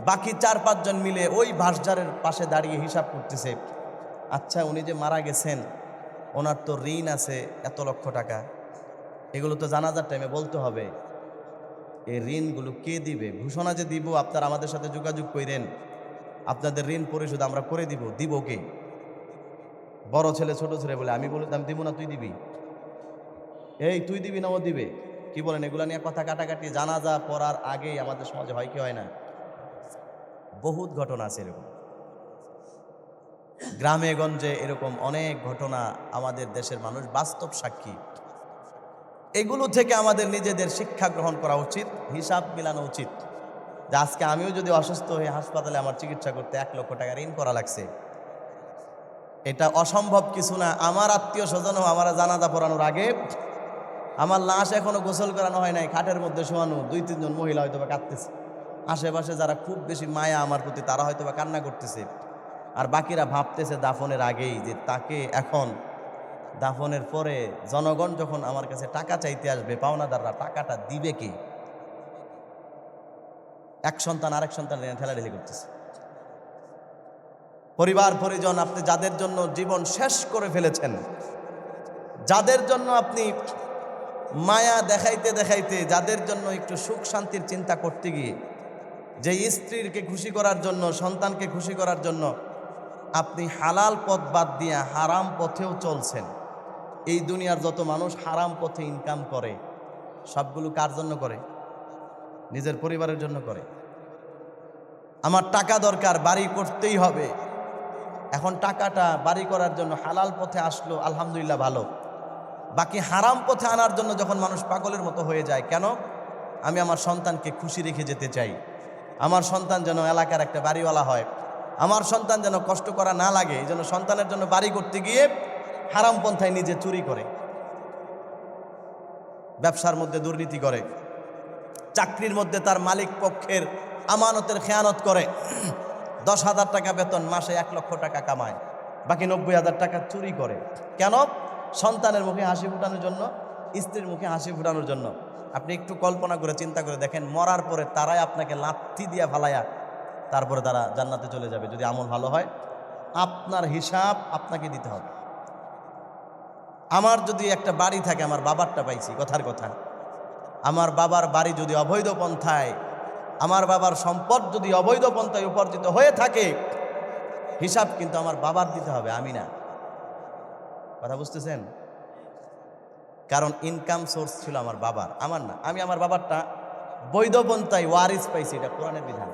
বাকি 4-5 জন মিলে ওই বাঁশঝাড়ের পাশে দাঁড়িয়ে হিসাব করতেছে, আচ্ছা উনি যে মারা গেছেন ওনার তো ঋণ আছে এত লক্ষ টাকা, এগুলো তো জানাজার টাইমে বলতে হবে। এই ঋণগুলো কে দিবে? ঘোষণা যে দিব, আপনারা আমাদের সাথে যোগাযোগ করেন, আপনাদের ঋণ পরিশোধ আমরা করে দিব কে? বড় ছেলে ছোট ছেলে বলে, আমি বলে দিব না, তুই দিবি। এই তুই দিবি না ও দিবে? কি বলেন? এগুলা নিয়ে কথা কাটাকাটি জানাজা পড়ার আগেই আমাদের সমাজে হয় কি হয় না? বহুত ঘটনা আছে এরকম, গ্রামে গঞ্জে এরকম অনেক ঘটনা আমাদের দেশের মানুষ বাস্তব সাক্ষী। এগুলো থেকে আমাদের নিজেদের শিক্ষা গ্রহণ করা উচিত, হিসাব মিলানো উচিত। যে আজকে আমিও যদি অসুস্থ হয়ে হাসপাতালে আমার চিকিৎসা করতে 1 লক্ষ টাকা ঋণ করা লাগছে, এটা অসম্ভব কিছু না। আমার আত্মীয় স্বজনও আমার জানাজা পড়ানোর আগে, আমার লাশ এখনো গোসল করানো হয় নাই, খাটের মধ্যে শোয়ানো, 2-3 জন মহিলা হয়তো বা কাঁদতেছে। আশেপাশে যারা খুব বেশি মায়া আমার প্রতি, তারা হয়তো বা কান্না করতেছে। আর বাকিরা ভাবতেছে দাফনের আগেই যে তাকে এখন দাফনের পরে জনগণ যখন আমার কাছে টাকা চাইতে আসবে, পাওনাদাররা, টাকাটা দিবে কে? এক সন্তান আরেক সন্তান ঠেলাঠেলি করতেছে। পরিবার পরিজন, আপনি যাদের জন্য জীবন শেষ করে ফেলেছেন, যাদের জন্য আপনি মায়া দেখাইতে দেখাইতে, যাদের জন্য একটু সুখ শান্তির চিন্তা করতে গিয়ে, যে স্ত্রীকে খুশি করার জন্য, সন্তানকে খুশি করার জন্য আপনি হালাল পথ বাদ দিয়ে হারাম পথেও চলছেন। এই দুনিয়ার যত মানুষ হারাম পথে ইনকাম করে, সবগুলো কার জন্য করে? নিজের পরিবারের জন্য করে। আমার টাকা দরকার, বাড়ি করতেই হবে। এখন টাকাটা বাড়ি করার জন্য হালাল পথে আসলো, আলহামদুলিল্লাহ ভালো। বাকি হারাম পথে আনার জন্য যখন মানুষ পাগলের মতো হয়ে যায়, কেন? আমি আমার সন্তানকে খুশি রেখে যেতে চাই, আমার সন্তান যেন এলাকার একটা বাড়িওয়ালা হয়, আমার সন্তান যেন কষ্ট করা না লাগে, এই জন্য সন্তানের জন্য বাড়ি করতে গিয়ে হারাম পন্থায় নিজে চুরি করে, ব্যবসার মধ্যে দুর্নীতি করে, চাকরির মধ্যে তার মালিক পক্ষের আমানতের খেয়ানত করে। 10,000 টাকা বেতন, মাসে 1 লক্ষ টাকা কামায়, বাকি 90,000 টাকা চুরি করে। কেন? সন্তানের মুখে হাসি ফুটানোর জন্য, স্ত্রীর মুখে হাসি ফুটানোর জন্য। আপনি একটু কল্পনা করে চিন্তা করে দেখেন, মরার পরে তারাই আপনাকে লাথি দিয়া ফালাইয়া তারপরে তারা জান্নাতে চলে যাবে যদি আমল ভালো হয়। আপনার হিসাব আপনাকে দিতে হবে। আমার যদি একটা বাড়ি থাকে, আমার বাবারটা পাইছি, কথার কথা, আমার বাবার বাড়ি যদি অবৈধ পন্থায়, আমার বাবার সম্পদ যদি অবৈধ পন্থায় উপার্জিত হয়ে থাকে, হিসাব কিন্তু আমার বাবার দিতে হবে, আমি না। কথা বুঝতেছেন? কারণ ইনকাম সোর্স ছিল আমার বাবার, আমার না। আমি আমার বাবারটা বৈধ পন্থায় ওয়ারিস পাইছি, এটা কোরআনের বিধান।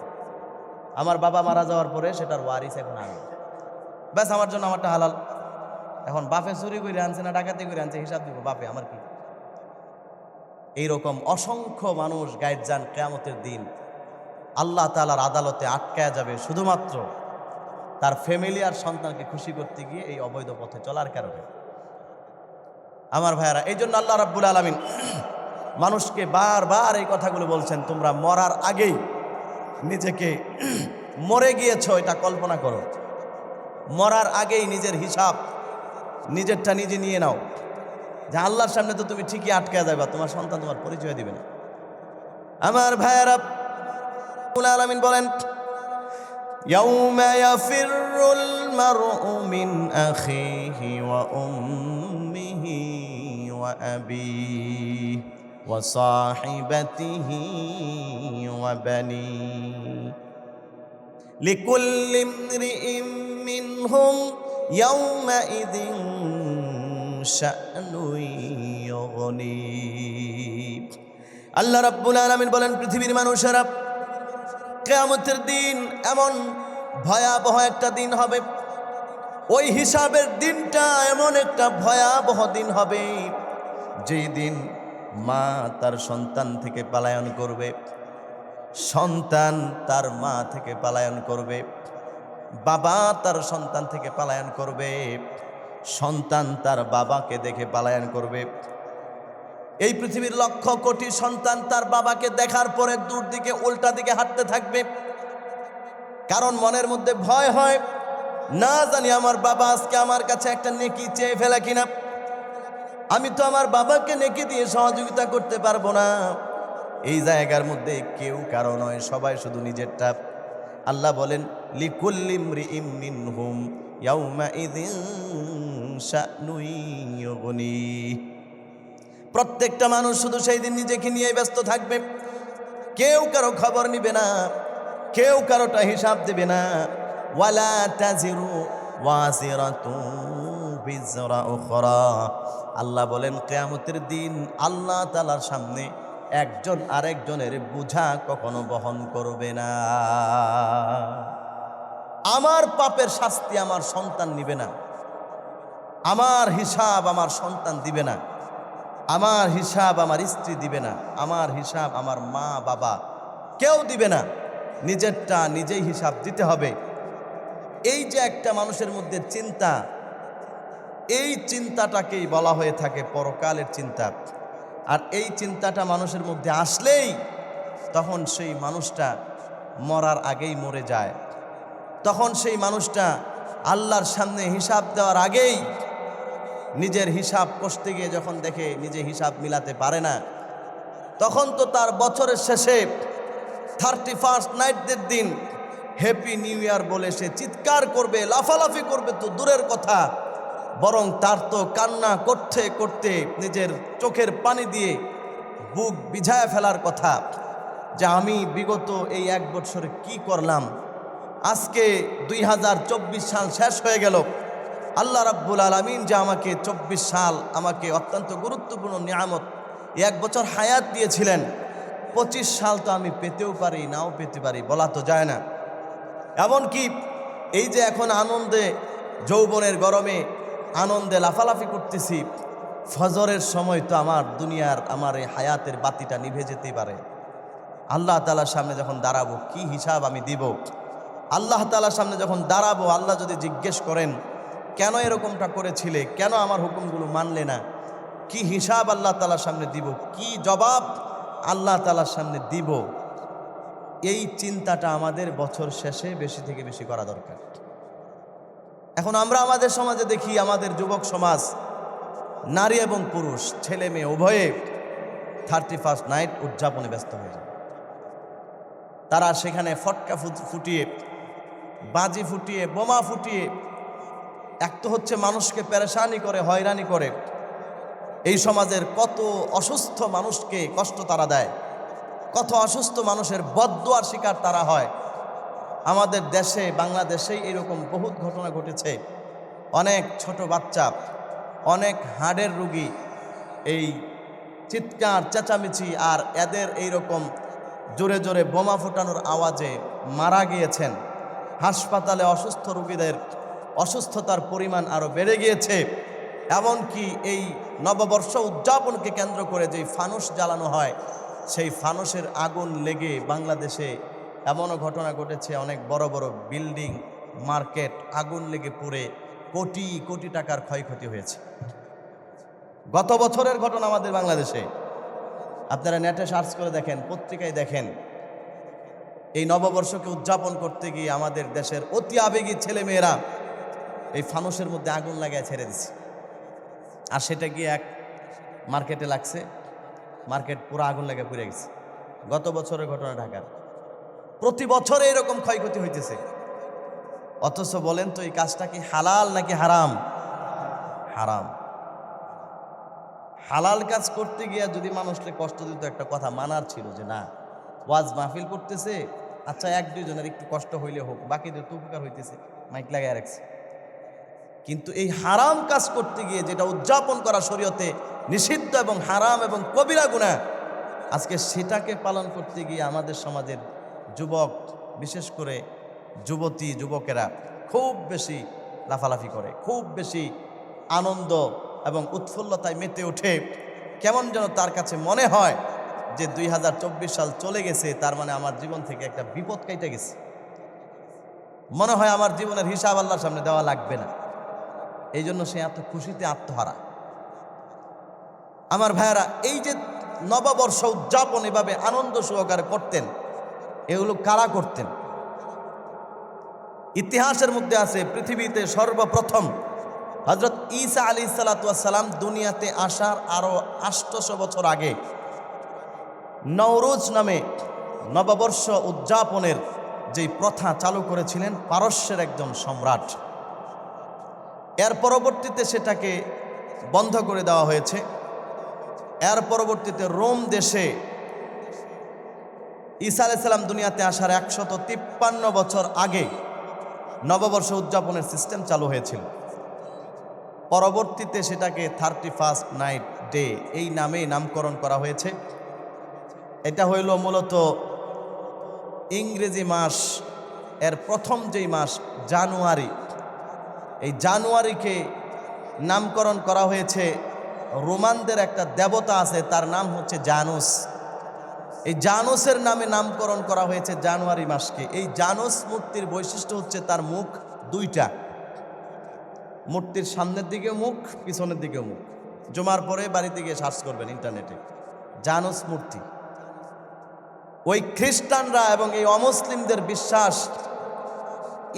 আমার বাবা মারা যাওয়ার পরে সেটার ওয়ারিস এখন আমি, ব্যাস আমার জন্য আমারটা হালাল। এখন বাপে চুরি করে আনছে না ডাকাতি করে আনছে, হিসাব দিব বাপে, আমার কি? এইরকম অসংখ্য মানুষ গায়েব যান, কিয়ামতের দিন আল্লাহ তাআলার আদালতে আটকায়া যাবে শুধুমাত্র তার ফ্যামিলি আর সন্তানকে খুশি করতে গিয়ে এই অবৈধ পথে চলার কারণে। আমার ভাইয়ারা, এই জন্য আল্লাহ রাব্বুল আলামিন মানুষকে বারবার এই কথাগুলো বলছেন, তোমরা মরার আগেই নিজেকে মরে গিয়েছো এটা কল্পনা করো, মরার আগেই নিজের হিসাব নিজেরটা নিজে নিয়ে নাও, যে আল্লাহর সামনে তো তুমি ঠিকই আটকে যাবে, তোমার সন্তান তোমার পরিচয় দিবে না। আমার ভাইয়ারা, রাব্বুল আলামিন বলেন, ইয়াউমা ইয়াফিরুল মারউ মিন আখিহি ওয়া উম্মিহি ওয়া আবিহি ওয়া সাহিবাতিহি ওয়া বানিহি লিকুল্লি ইমরিইম মিনহুম ইয়াউমাইযিন শা'নুন ইউগনি। আল্লাহ রাব্বুল আলামিন বলেন, পৃথিবীর মানুষেরা, কিয়ামতের দিন এমন ভয়াবহ একটা দিন হবে, ওই হিসাবের দিনটা এমন একটা ভয়াবহ দিন হবে, যেই দিন মা তার সন্তান থেকে পলায়ন করবে, সন্তান তার মা থেকে পলায়ন করবে, বাবা তার সন্তান থেকে পলায়ন করবে, সন্তান তার বাবাকে দেখে পালায়ন করবে। এই পৃথিবীর লক্ষ কোটি সন্তান তার বাবাকে দেখার পরে দূর দিকে উল্টা দিকে হাঁটতে থাকবে, কারণ মনের মধ্যে ভয় হয়, না জানি আমার বাবা আজকে আমার কাছে একটা নেকি চেয়ে ফেলে কিনা, আমি তো আমার বাবাকে নেকি দিয়ে সহযোগিতা করতে পারবো না। এই জায়গার মধ্যে কেউ কারো নয়, সবাই শুধু নিজেরটা। আল্লাহ বলেন লিকুল্লি ইমরিইম মিনহুম ইয়াউমাইযিন শা'নুন ইউগনি, প্রত্যেকটা মানুষ শুধু সেই দিন নিজেকে নিয়ে ব্যস্ত থাকবে, কেউ কারো খবর নিবে না, কেউ কারোটা হিসাব দেবে না। ওয়ালা তাজিরু ওয়াজিরাতুন বিজরা উখরা, আল্লাহ বলেন কিয়ামতের দিন আল্লাহ তাআলার সামনে একজন আরেকজনের বোঝা কখনো বহন করবে না। আমার পাপের শাস্তি আমার সন্তান নিবে না, আমার হিসাব আমার সন্তান দিবে না, আমার হিসাব আমার স্ত্রী দিবে না, আমার হিসাব আমার মা বাবা কেউ দিবে না, নিজেরটা নিজেই হিসাব দিতে হবে। এই যে একটা মানুষের মধ্যে চিন্তা, এই চিন্তাটাকেই বলা হয়ে থাকে পরকালের চিন্তা। আর এই চিন্তাটা মানুষের মধ্যে আসলেই তখন সেই মানুষটা মরার আগেই মরে যায়, তখন সেই মানুষটা আল্লাহর সামনে হিসাব দেওয়ার আগেই নিজের হিসাব কষতে গিয়ে যখন দেখে নিজে হিসাব মিলাতে পারে না, তখন তো তার বছরের শেষে 31st নাইটের দিন হ্যাপি নিউ ইয়ার বলে সে চিৎকার করবে, লাফালাফি করবে তো দূরের কথা, বরং তার তো কান্না করতে করতে নিজের চোখের পানি দিয়ে বুক ভিজায় ফেলার কথা যে আমি বিগত এই 1 বছরে কি করলাম। আজকে 2024 সাল শেষ হয়ে গেল, আল্লাহ রাব্বুল আলামিন যে আমাকে 24 সাল আমাকে অত্যন্ত গুরুত্বপূর্ণ নিয়ামত 1 বছর হায়াত দিয়েছিলেন, 25 সাল তো আমি পেতেও পারি নাও পেতে পারি, বলা তো যায় না। এমনকি এই যে এখন আনন্দে যৌবনের গরমে আনন্দে লাফালাফি করতেছি, ফজরের সময় তো আমার দুনিয়ার আমার এই হায়াতের বাতিটা নিভে যেতেই পারে। আল্লাহ তাআলার সামনে যখন দাঁড়াবো কি হিসাব আমি দিব? আল্লাহ তাআলার সামনে যখন দাঁড়াবো, আল্লাহ যদি জিজ্ঞেস করেন কেন এরকমটা করেছিলে, কেন আমার হুকুমগুলো মানলে না, কি হিসাব আল্লাহ তাআলার সামনে দিব, কি জবাব আল্লাহ তাআলার সামনে দিব? এই চিন্তাটা আমাদের বছর শেষে বেশি থেকে বেশি করা দরকার। এখন আমরা আমাদের সমাজে দেখি, আমাদের যুবক সমাজ, নারী এবং পুরুষ, ছেলে মেয়ে উভয়ে 31st নাইট উদযাপনে ব্যস্ত হয়ে যায়। তারা সেখানে ফটকা ফুটিয়ে, বাজি ফুটিয়ে, বোমা ফুটিয়ে, এক তো হচ্ছে মানুষকে পেরেশানি করে, হয়রানি করে, এই সমাজের কত অসুস্থ মানুষকে কষ্ট তারা দেয়, কত অসুস্থ মানুষের বদদুয়ার শিকার তারা হয়। আমাদের দেশে বাংলাদেশেই এরকম বহুত ঘটনা ঘটেছে। অনেক ছোট বাচ্চা, অনেক হার্টের রোগী এই চিৎকার চেঁচামেচি আর এদের এইরকম জোরে জোরে বোমা ফুটানোর আওয়াজে মারা গিয়েছেন। হাসপাতালে অসুস্থ রোগীদের অসুস্থতার পরিমাণ আরও বেড়ে গিয়েছে। এমনকি এই নববর্ষ উদযাপনকে কেন্দ্র করে যেই ফানুস জ্বালানো হয়, সেই ফানুসের আগুন লেগে বাংলাদেশে এমনও ঘটনা ঘটেছে, অনেক বড় বড় বিল্ডিং, মার্কেট আগুন লেগে পুড়ে কোটি কোটি টাকার ক্ষয়ক্ষতি হয়েছে। গত বছরের ঘটনা আমাদের বাংলাদেশে, আপনারা নেটে সার্চ করে দেখেন, পত্রিকায় দেখেন, এই নববর্ষকে উদযাপন করতে গিয়ে আমাদের দেশের অতি আবেগী ছেলে মেয়েরা এই ফানুসের মধ্যে আগুন লাগায় ছেড়ে দিচ্ছে। আর সেটা গিয়ে এক মার্কেটে লাগছে, মার্কেট পুরো আগুন লাগে পুড়ে গেছে। গত বছরের ঘটনা ঢাকার। প্রতি বছরে এরকম ক্ষয়ক্ষতি হইতেছে। অথচ বলেন তো এই কাজটা কি হালাল নাকি হারাম? হারাম। হালাল কাজ করতে গিয়ে যদি মানুষকে কষ্ট দিত, একটা কথা মানার ছিল যে না, ওয়াজ মাহফিল করতেছে, আচ্ছা 1-2 জনের একটু কষ্ট হইলে হোক, বাকিদের তো উপকার হইতেছে, মাইক লাগায় রাখছে। কিন্তু এই হারাম কাজ করতে গিয়ে, যেটা উদযাপন করা শরীয়তে নিষিদ্ধ এবং হারাম এবং কবিরা গুনাহ, আজকে সেটাকে পালন করতে গিয়ে আমাদের সমাজের যুবক, বিশেষ করে যুবতী যুবকেরা খুব বেশি লাফালাফি করে, খুব বেশি আনন্দ এবং উৎফুল্লতায় মেতে ওঠে। কেমন যেন তার কাছে মনে হয় যে 2024 সাল চলে গেছে, তার মানে আমার জীবন থেকে একটা বিপদ কাইটে গেছে। মনে হয় আমার জীবনের হিসাব আল্লাহর সামনে দেওয়া লাগবে না। এই জন্য সে এত খুশিতে আত্মহারা। আমার ভাইয়েরা, এই যে নববর্ষ উদযাপন এভাবে আনন্দ সহকারে করতেন, এগুলো কারা করতেন? ইতিহাসের মধ্যে আছে পৃথিবীতে সর্বপ্রথম হযরত ঈসা আলাইহিস সালাতু ওয়াস সালাম দুনিয়াতে আসার আরো 800 বছর আগে নওরোজ নামে নববর্ষ উদযাপনের যে প্রথা চালু করেছিলেন পারস্যের একজন সম্রাট। এর পরবর্তীতে সেটাকে বন্ধ করে দেওয়া হয়েছে। এর পরবর্তীতে রোম দেশে ঈসা আলাইহিস সালাম দুনিয়াতে আসার 153 বছর আগে নববর্ষ উদযাপনের সিস্টেম চালু হয়েছিল। পরবর্তীতে সেটাকে 31st নাইট ডে এই নামে নামকরণ করা হয়েছে। এটা হইল মূলত ইংরেজি মাস এর প্রথম যেই মাস জানুয়ারি, এই জানুয়ারিকে নামকরণ করা হয়েছে রোমানদের একটা দেবতা আছে, তার নাম হচ্ছে জানুস। এই জানুসের নামে নামকরণ করা হয়েছে জানুয়ারি মাসকে। এই জানুস মূর্তির বৈশিষ্ট্য হচ্ছে তার মুখ দুইটা, মূর্তির সামনের দিকে মুখ, পিছনের দিকে মুখ। জুমার পরে বাড়িতে গিয়ে সার্চ করবেন ইন্টারনেটে, জানুস মূর্তি। ওই খ্রিস্টানরা এবং এই অমুসলিমদের বিশ্বাস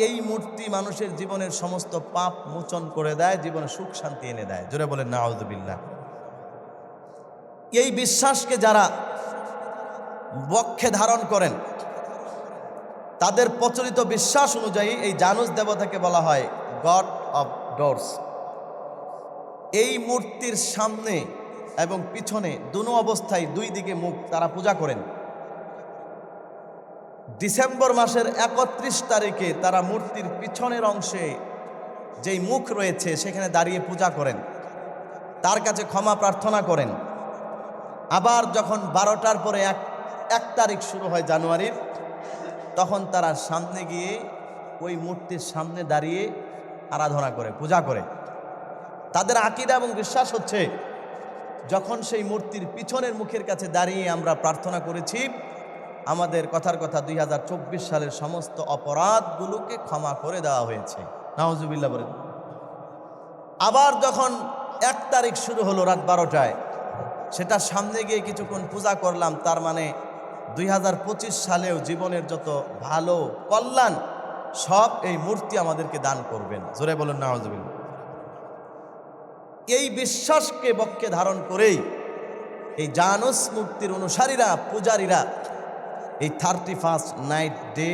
এই মূর্তি মানুষের জীবনের সমস্ত পাপ মোচন করে দেয়, জীবনে সুখ শান্তি এনে দেয়। জোরে বলেন নাউযুবিল্লাহ। এই বিশ্বাসকে যারা বক্ষে ধারণ করেন, তাদের প্রচলিত বিশ্বাস অনুযায়ী এই জানুস দেবতাকে বলা হয় গড অফ ডোরস। এই মূর্তির সামনে এবং পিছনে দুনো অবস্থায় দুই দিকে মুখ তারা পূজা করেন। ডিসেম্বর মাসের 31 তারিখে তারা মূর্তির পিছনের অংশে যেই মুখ রয়েছে সেখানে দাঁড়িয়ে পূজা করেন, তার কাছে ক্ষমা প্রার্থনা করেন। আবার যখন 12টার পরে এক তারিখ শুরু হয় জানুয়ারির, তখন তারা সামনে গিয়ে ওই মূর্তির সামনে দাঁড়িয়ে আরাধনা করে, পূজা করে। তাদের আকীদা এবং বিশ্বাস হচ্ছে যখন সেই মূর্তির পিছনের মুখের কাছে দাঁড়িয়ে আমরা প্রার্থনা করেছি, আমাদের কথার কথা 2024 সালের সমস্ত অপরাধগুলোকে ক্ষমা করে দেওয়া হয়েছে। নাউজুবিল্লাহ বলেন। আবার যখন 1 তারিখ শুরু হলো রাত 12টায়, সেটা সামনে গিয়ে কিছুক্ষণ পূজা করলাম, তার মানে 2025 সালেও জীবনের যত ভালো কল্যাণ সব এই মূর্তি আমাদেরকে দান করবেন। জোরে বলুন নাউজুবিল্লাহ। এই বিশ্বাসকে বক্ষে ধারণ করেই এই জানুস মূর্তির অনুসারীরা, পূজারীরা এই 31st নাইট ডে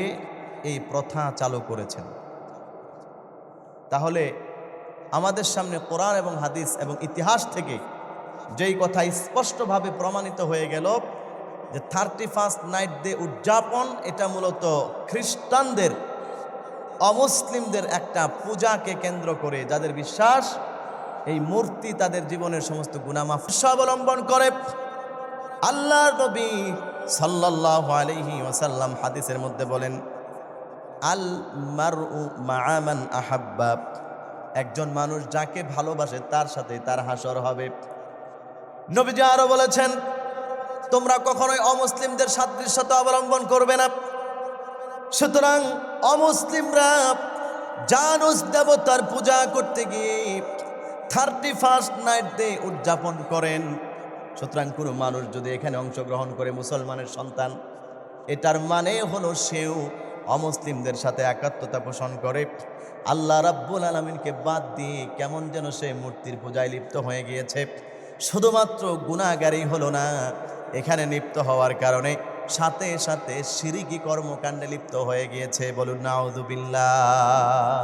এই প্রথা চালু করেছেন। তাহলে আমাদের সামনে কোরআন এবং হাদিস এবং ইতিহাস থেকে যেই কথা স্পষ্টভাবে প্রমাণিত হয়ে গেল যে 31st নাইট ডে উদযাপন এটা মূলত খ্রিস্টানদের, অমুসলিমদের একটা পূজাকে কেন্দ্র করে, যাদের বিশ্বাস এই মূর্তি তাদের জীবনের সমস্ত গুনাহ মাফ অবলম্বন করে। আল্লাহর নবী সাল্লাল্লাহু আলাইহি ওয়াসাল্লাম হাদিসের মধ্যে বলেন, আল মারউ মা'a মান আহাব্বা, একজন মানুষ যাকে ভালোবাসে তার সাথে তার হাসর হবে। নবীজি আরো বলেছেন, তোমরা কখনোই অমুসলিমদের সাদৃশ্যতা অবলম্বন করবে না। সুতরাং অমুসলিমরা জানুস দেবতার পূজা করতে গিয়ে 31st নাইট ডে উদযাপন করেন। সুতরাং কোনো মানুষ যদি এখানে অংশগ্রহণ করে মুসলমানের সন্তান, এটার মানে হলো সেও অমুসলিমদের সাথে একাত্মতা পোষণ করে। আল্লাহ রাব্বুল আলামিনকে বাদ দিয়ে কেমন যেন সে মূর্তির পূজায় লিপ্ত হয়ে গিয়েছে। শুধুমাত্র গুনাহগারই হলো না, এখানে লিপ্ত হওয়ার কারণে সাথে সাথে শিরকি কর্মকাণ্ডে লিপ্ত হয়ে গিয়েছে। বলুন নাউযুবিল্লাহ।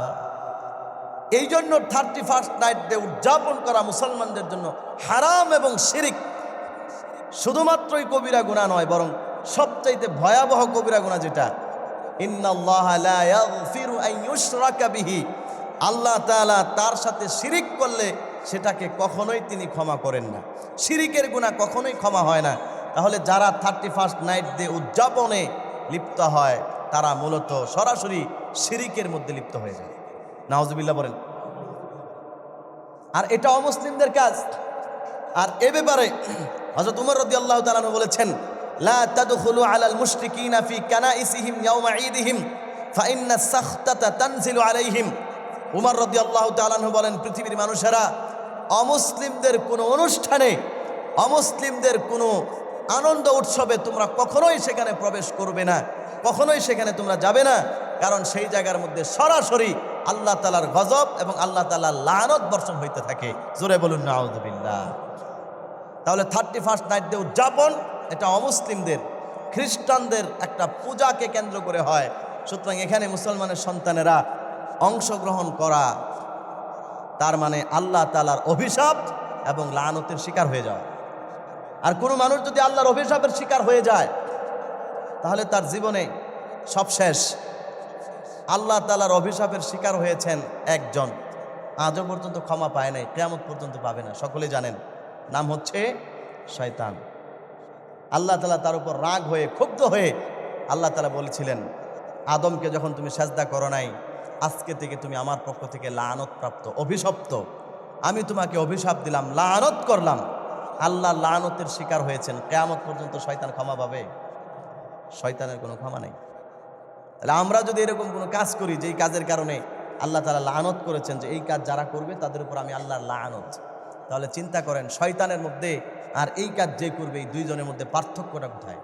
এই জন্য 31st নাইট ডে উদযাপন করা মুসলমানদের জন্য হারাম এবং শিরক। শুধুমাত্রই কবিরা গুনাহ নয়, বরং সবচাইতে ভয়াবহ কবিরা গুনাহ যেটা, ইন্নাল্লাহা লা ইয়াগফিরু আন ইউশরাকা বিহি, আল্লাহ তাআলা তার সাথে শিরিক করলে সেটাকে কখনোই তিনি ক্ষমা করেন না। শিরিকের গুনাহ কখনোই ক্ষমা হয় না। তাহলে যারা 31st নাইট ডে উদযাপনে লিপ্ত হয় তারা মূলত সরাসরি শিরিকের মধ্যে লিপ্ত হয়ে যায়। নাউজুবিল্লাহ বলেন। আর এটা অমুসলিমদের কাজ। আর এ ব্যাপারে হযরত উমর রাদিয়াল্লাহু তাআলা বলেছেন, লা তাদখুলু আলাল মুশরিকিনা ফি কানাইসিহিম ইয়াওমা ঈদিহিম ফাইন্না সাখতাতা তানজিলু আলাইহিম উমর রাদিয়াল্লাহু তাআলা আনহু বলেন, পৃথিবীর মানুষেরা অমুসলিমদের কোনো অনুষ্ঠানে, অমুসলিমদের কোনো আনন্দ উৎসবে তোমরা কখনোই সেখানে প্রবেশ করবে না, কখনোই সেখানে তোমরা যাবে না, কারণ সেই জায়গার মধ্যে সরাসরি আল্লাহ তাআলার গজব এবং আল্লাহ তাআলার লানত বর্ষণ হইতে থাকে। জোরে বলুন নাউযুবিল্লাহ। তাহলে 31st নাইট ডে উদযাপন এটা অমুসলিমদের, খ্রিস্টানদের একটা পূজাকে কেন্দ্র করে হয়। সুতরাং এখানে মুসলমানের সন্তানেরা অংশগ্রহণ করা তার মানে আল্লাহ তাআলার অভিশাপ এবং লানতের শিকার হয়ে যাওয়া। আর কোনো মানুষ যদি আল্লাহর অভিশাপের শিকার হয়ে যায় তাহলে তার জীবনে সব শেষ। আল্লাহ তাআলার অভিশাপের শিকার হয়েছেন একজন, আজও পর্যন্ত ক্ষমা পায় নাই, কিয়ামত পর্যন্ত পাবে না। সকলে জানেন, নাম হচ্ছে শয়তান। আল্লাহ তাআলা তার উপর রাগ হয়ে, ক্ষুব্ধ হয়ে আল্লাহ তাআলা বলেছিলেন, আদমকে যখন তুমি সেজদা করো নাই, আজকে থেকে তুমি আমার পক্ষ থেকে লানত প্রাপ্ত, অভিশপ্ত। আমি তোমাকে অভিশাপ দিলাম, লানত করলাম। আল্লাহ লানতের শিকার হয়েছেন। কিয়ামত পর্যন্ত শয়তান ক্ষমা পাবে? শয়তানের কোনো ক্ষমা নেই। তাহলে আমরা যদি এরকম কোনো কাজ করি যেই কাজের কারণে আল্লাহ তাআলা লানত করেছেন যে এই কাজ যারা করবে তাদের উপর আমি আল্লাহর লানত, তাহলে চিন্তা করেন শয়তানের মধ্যে আর এই কাজ যে করবে এই দুইজনের মধ্যে পার্থক্যটা কোথায়?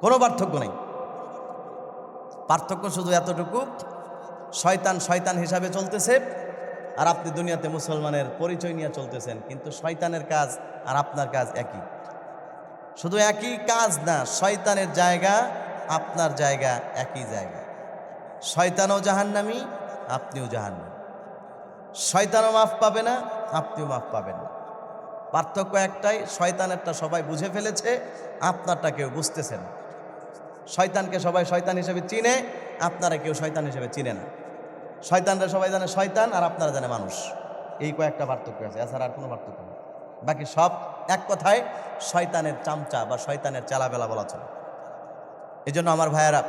কোনো পার্থক্য নেই। পার্থক্য শুধু এতটুকু, শয়তান শয়তান হিসাবে চলতেছে আর আপনি দুনিয়াতে মুসলমানের পরিচয় নিয়ে চলতেছেন, কিন্তু শয়তানের কাজ আর আপনার কাজ একই। শুধু একই কাজ না, শয়তানের জায়গা আপনার জায়গা একই জায়গা। শয়তানও জাহান্নামী, আপনিও জাহান্নামী। শয়তানও মাফ পাবে না, আপনিও মাফ পাবেন না। পার্থক্য একটাই, শয়তানেরটা সবাই বুঝে ফেলেছে, আপনারটা কেউ বুঝতেছে না। শয়তানকে সবাই শয়তান হিসেবে চিনে, আপনারা কেউ শয়তান হিসেবে চিনে না। শয়তানরা সবাই জানে শয়তান, আর আপনারা জানে মানুষ। এই কয়েকটা পার্থক্য আছে, এছাড়া আর কোনো পার্থক্য নেই। বাকি সব এক কথায় শয়তানের চামচা বা শয়তানের চালাবেলা বলা চলে। এই জন্য আমার ভাইয়েরা,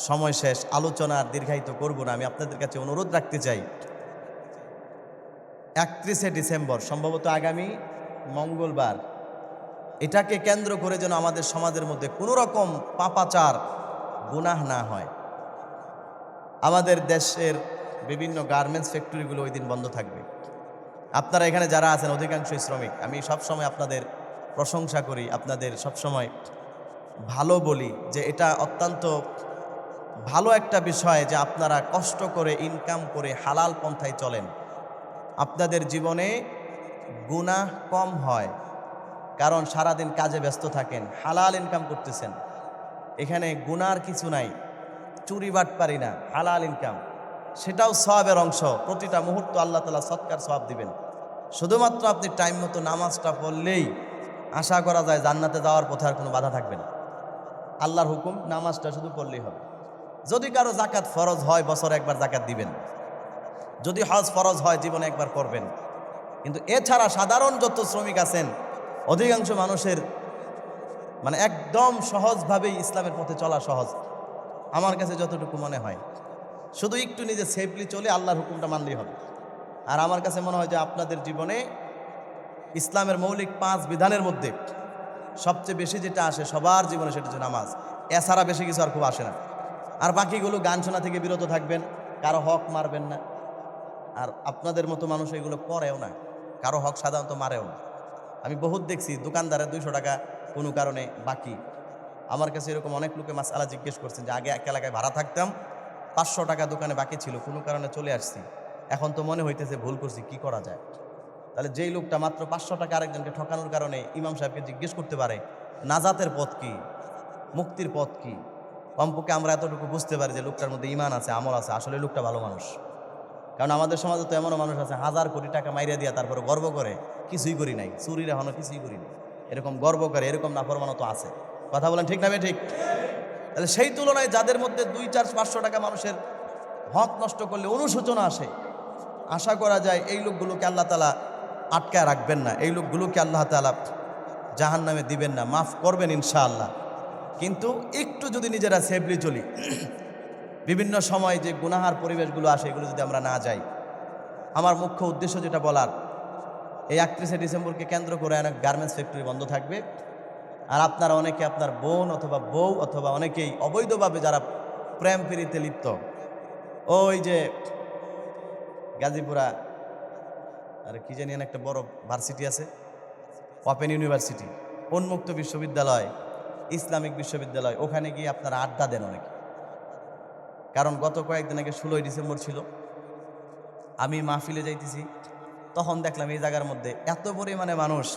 সময় শেষ, আলোচনা আর দীর্ঘায়িত করব না। আমি আপনাদের কাছে অনুরোধ রাখতে চাই, 31শে ডিসেম্বর সম্ভবত আগামী মঙ্গলবার, এটাকে কেন্দ্র করে যেন আমাদের সমাজের মধ্যে কোনো রকম পাপাচার, গুনাহ না হয়। আমাদের দেশের বিভিন্ন গার্মেন্টস ফ্যাক্টরিগুলো ওই দিন বন্ধ থাকবে। আপনারা এখানে যারা আছেন অধিকাংশই শ্রমিক। আমি সবসময় আপনাদের প্রশংসা করি, আপনাদের সবসময় ভালো বলি যে এটা অত্যন্ত ভালো একটা বিষয় যে আপনারা কষ্ট করে ইনকাম করে হালাল পন্থায় চলেন। আপনাদের জীবনে গুনাহ কম হয়, কারণ সারাদিন কাজে ব্যস্ত থাকেন, হালাল ইনকাম করতেছেন। এখানে গুনার কিছু নাই, চুরি বাটপারি না, হালাল ইনকাম, সেটাও সওয়াবের অংশ। প্রতিটা মুহূর্ত আল্লাহ তাআলা সৎকার সওয়াব দিবেন। শুধুমাত্র আপনি টাইম মতো নামাজটা পড়লেই আশা করা যায় জান্নাতে যাওয়ার পথে আর কোনো বাধা থাকবে না। আল্লাহর হুকুম, নামাজটা শুধু পড়লেই হবে। যদি কারো জাকাত ফরজ হয়, বছরে একবার জাকাত দিবেন। যদি হজ ফরজ হয়, জীবনে একবার করবেন। কিন্তু এছাড়া সাধারণ যত শ্রমিক আছেন, অধিকাংশ মানুষের মানে একদম সহজভাবেই ইসলামের পথে চলা সহজ, আমার কাছে যতটুকু মনে হয়। শুধু একটু নিজে সেফলি চলে আল্লাহর হুকুমটা মানলেই হবে। আর আমার কাছে মনে হয় যে আপনাদের জীবনে ইসলামের মৌলিক 5 বিধানের মধ্যে সবচেয়ে বেশি যেটা আসে সবার জীবনে, সেটা হচ্ছে নামাজ। এছাড়া বেশি কিছু আর খুব আসে না। আর বাকিগুলো গান শোনা থেকে বিরত থাকবেন, কারো হক মারবেন না। আর আপনাদের মতো মানুষ এগুলো করেও না, কারো হক সাধারণত মারেও না। আমি বহুত দেখছি দোকানদারের 200 টাকা কোনো কারণে বাকি। আমার কাছে এরকম অনেক লোকে মাসআলা জিজ্ঞেস করছেন যে আগে এক এলাকায় ভাড়া থাকতাম, 500 টাকা দোকানে বাকি ছিল, কোনো কারণে চলে আসছি, এখন তো মনে হইতেছে ভুল করছি, কি করা যায়? তাহলে যেই লোকটা মাত্র 500 টাকা আরেকজনকে ঠকানোর কারণে ইমাম সাহেবকে জিজ্ঞেস করতে পারে নাজাতের পথ কি, মুক্তির পথ কি, কমপক্ষে আমরা এতটুকু বুঝতে পারি যে লোকটার মধ্যে ঈমান আছে, আমল আছে, আসলে লোকটা ভালো মানুষ। কারণ আমাদের সমাজে তো এমনও মানুষ আছে 1000 কোটি টাকা মাইরা দিয়া তারপরে গর্ব করে কিছুই করি নাই, চুরির এখনো কিছুই করি নাই, এরকম গর্ব করে, এরকম নাফরমানও তো আছে। কথা বলেন ঠিক না বে ঠিক? তাহলে সেই তুলনায় যাদের মধ্যে 2-4-500 টাকা মানুষের হক নষ্ট করলে অনুশোচনা আসে, আশা করা যায় এই লোকগুলোকে আল্লাহ তাআলা আটকায় রাখবেন না, এই লোকগুলোকে আল্লাহ তাআলা জাহান্নামে দিবেন না, মাফ করবেন ইনশাআল্লাহ। কিন্তু একটু যদি নিজেরা সেফলি চলি, বিভিন্ন সময় যে গুনাহার পরিবেশগুলো আসে এগুলো যদি আমরা না যাই। আমার মুখ্য উদ্দেশ্য যেটা বলার, এই 31শে ডিসেম্বরকে কেন্দ্র করে অনেক গার্মেন্টস ফ্যাক্টরি বন্ধ থাকবে। আর আপনারা অনেকে আপনার বোন অথবা বউ অথবা অনেকেই অবৈধভাবে যারা প্রেম প্রীতিতে লিপ্ত, ওই যে গাজীপুরা আর কি জানি একটা বড় ভার্সিটি আছে, ওপেন ইউনিভার্সিটি, উন্মুক্ত বিশ্ববিদ্যালয়, ইসলামিক বিশ্ববিদ্যালয়, ওখানে গিয়ে আপনারা আড্ডা দেন অনেকে। কারণ গত কয়েকদিন আগে 16ই ডিসেম্বর ছিল, আমি মাহফিলে যাইতেছি, তখন দেখলাম এই জায়গার মধ্যে এত পরিমাণে মানুষ,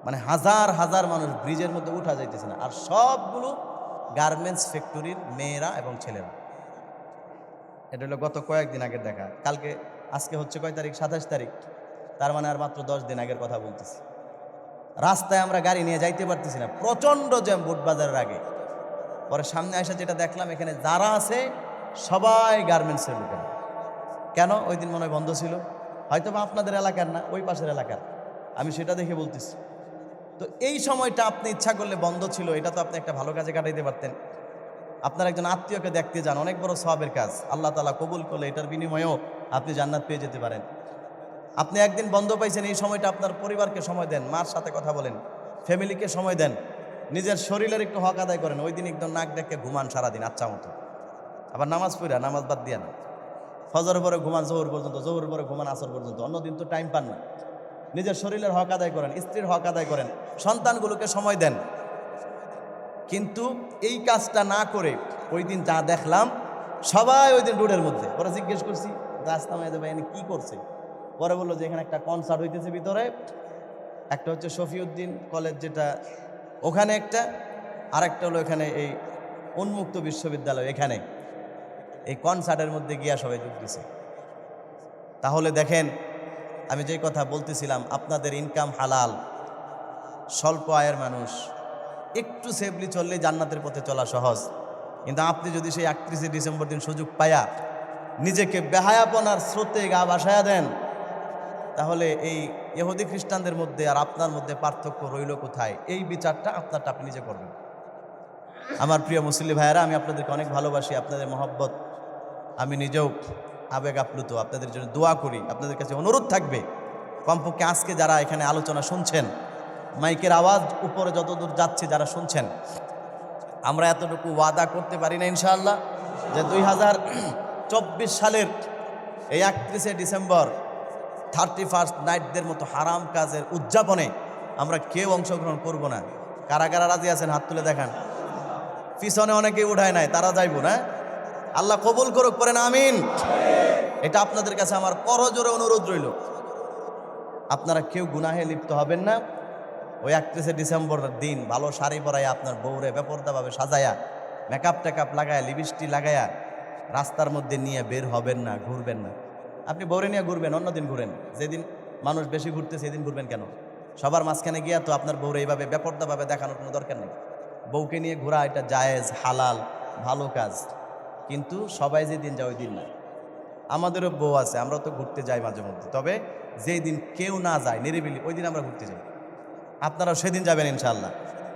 মানে হাজার হাজার মানুষ ব্রিজের মধ্যে উঠা যাইতেছে না, আর সবগুলো গার্মেন্টস ফ্যাক্টরির মেয়েরা এবং ছেলেরা। এটা হলো গত কয়েকদিন আগের দেখা। কালকে আজকে হচ্ছে কয় তারিখ? 27 তারিখ, তার মানে আর মাত্র 10 দিন আগের কথা বলতেছি। রাস্তায় আমরা গাড়ি নিয়ে যাইতে পারতেছি না, প্রচণ্ড জ্যাম বুটবাজারের আগে। পরে সামনে আসা যেটা দেখলাম, এখানে যারা আছে সবাই গার্মেন্টসের লোকেরা। কেন? ওই দিন মনে হয় বন্ধ ছিল, হয়তো বা আপনাদের এলাকার না, ওই পাশের এলাকার, আমি সেটা দেখে বলতেছি। তো এই সময়টা আপনি ইচ্ছা করলে বন্ধ ছিল, এটা তো আপনি একটা ভালো কাজে কাটাইতে পারতেন। আপনার একজন আত্মীয়কে দেখতে যান, অনেক বড় সওয়াবের কাজ, আল্লাহ তাআলা কবুল করলে এটার বিনিময়েও আপনি জান্নাত পেয়ে যেতে পারেন। আপনি একদিন বন্ধ পাইছেন, এই সময়টা আপনার পরিবারকে সময় দেন, মার সাথে কথা বলেন, ফ্যামিলিকে সময় দেন, নিজের শরীরের একটু হক আদায় করেন। ওই দিন একদম নাক ডেকে ঘুমান সারাদিন আচ্ছা মতো, আবার নামাজ পড়া, নামাজ বাদ দিয়া না, ফজরের পরে ঘুমান জোহর পর্যন্ত, জোহরের পরে ঘুমান আসর পর্যন্ত, অন্যদিন তো টাইম পান না। নিজের শরীরের হক আদায় করেন, স্ত্রীর হক আদায় করেন, সন্তানগুলোকে সময় দেন। কিন্তু এই কাজটা না করে ওই দিন যা দেখলাম, সবাই ওই দিন রোডের মধ্যে। পরে জিজ্ঞেস করছি, রাস্তা মেয়ে দেবে এনে কি করছে? পরে বললো যে এখানে একটা কনসার্ট হইতেছে ভিতরে, একটা হচ্ছে শফিউদ্দিন কলেজ যেটা, ওখানে একটা, আর একটা হলো এখানে এই উন্মুক্ত বিশ্ববিদ্যালয়, এখানে এই কনসার্টের মধ্যে গিয়া সবাই যোগ দিছে। তাহলে দেখেন, আমি যেই কথা বলতেছিলাম, আপনাদের ইনকাম হালাল, স্বল্প আয়ের মানুষ, একটু সেফলি চললে জান্নাতের পথে চলা সহজ। কিন্তু আপনি যদি সেই 31শে ডিসেম্বর দিন সুযোগ পায়া নিজেকে বেহায়াপনার স্রোতে গা ভাসায়া দেন, তাহলে এই ইহুদি খ্রিস্টানদের মধ্যে আর আপনার মধ্যে পার্থক্য রইল কোথায়? এই বিচারটা আপনারটা আপনি নিজে করবেন। আমার প্রিয় মুসল্লি ভাইয়েরা, আমি আপনাদেরকে অনেক ভালোবাসি, আপনাদের মহব্বত, আমি নিজেও আবেগ আপ্লুত, আপনাদের জন্য দোয়া করি। আপনাদের কাছে অনুরোধ থাকবে, কমপক্ষে আজকে যারা এখানে আলোচনা শুনছেন, মাইকের আওয়াজ উপরে যতদূর যাচ্ছে যারা শুনছেন, আমরা এতটুকু ওয়াদা করতে পারি না ইনশাআল্লাহ যে 2024 সালের এই 31শে ডিসেম্বর 31st নাইটদের মতো হারাম কাজের উদযাপনে আমরা কেউ অংশগ্রহণ করব না। কারা কারা রাজি আছেন হাত তুলে দেখান। পিছনে অনেকেই উঠায় নাই, তারা যাইব না। আল্লাহ কবুল করুক, করেন আমিন। এটা আপনাদের কাছে আমার করজোরে অনুরোধ রইল, আপনারা কেউ গুনাহে লিপ্ত হবেন না। ওই 31শে ডিসেম্বরের দিন ভালো শাড়ি পরাইয়া আপনার বউরে বেপরদাভাবে সাজায়া, মেকআপ টেকআপ লাগায়া, লিপস্টিক লাগায়া রাস্তার মধ্যে নিয়ে বের হবেন না, ঘুরবেন না। আপনি বউরে নিয়ে ঘুরবেন, অন্যদিন ঘুরেন, যেদিন মানুষ বেশি ঘুরতে সেদিন ঘুরবেন কেন? সবার মাঝখানে গিয়া তো আপনার বউরে এইভাবে বেপরদাভাবে দেখানোর কোনো দরকার নেই। বউকে নিয়ে ঘোরা এটা জায়েজ, হালাল, ভালো কাজ, কিন্তু সবাই যেদিন যায় ওই দিন না। আমাদেরও বউ আছে, আমরা তো ঘুরতে যাই মাঝে মধ্যে, তবে যেই দিন কেউ না যায় নিরিবিলি, ওই দিন আমরা ঘুরতে যাই। আপনারাও সেদিন যাবেন ইনশাআল্লাহ।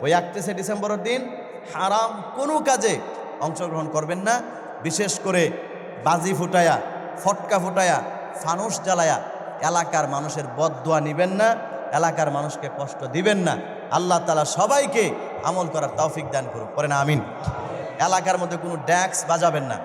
ওই 31শে ডিসেম্বরের দিন হারাম কোনো কাজে অংশগ্রহণ করবেন না। বিশেষ করে বাজি ফুটায়া, ফটকা ফুটায়া, ফানুস জ্বালায়া এলাকার মানুষের বদদোয়া নিবেন না, এলাকার মানুষকে কষ্ট দিবেন না। আল্লাহ তাআলা সবাইকে আমল করার তৌফিক দান করুক, করেন আমিন। এলাকার মধ্যে কোনো ড্যাক্স বাজাবেন না।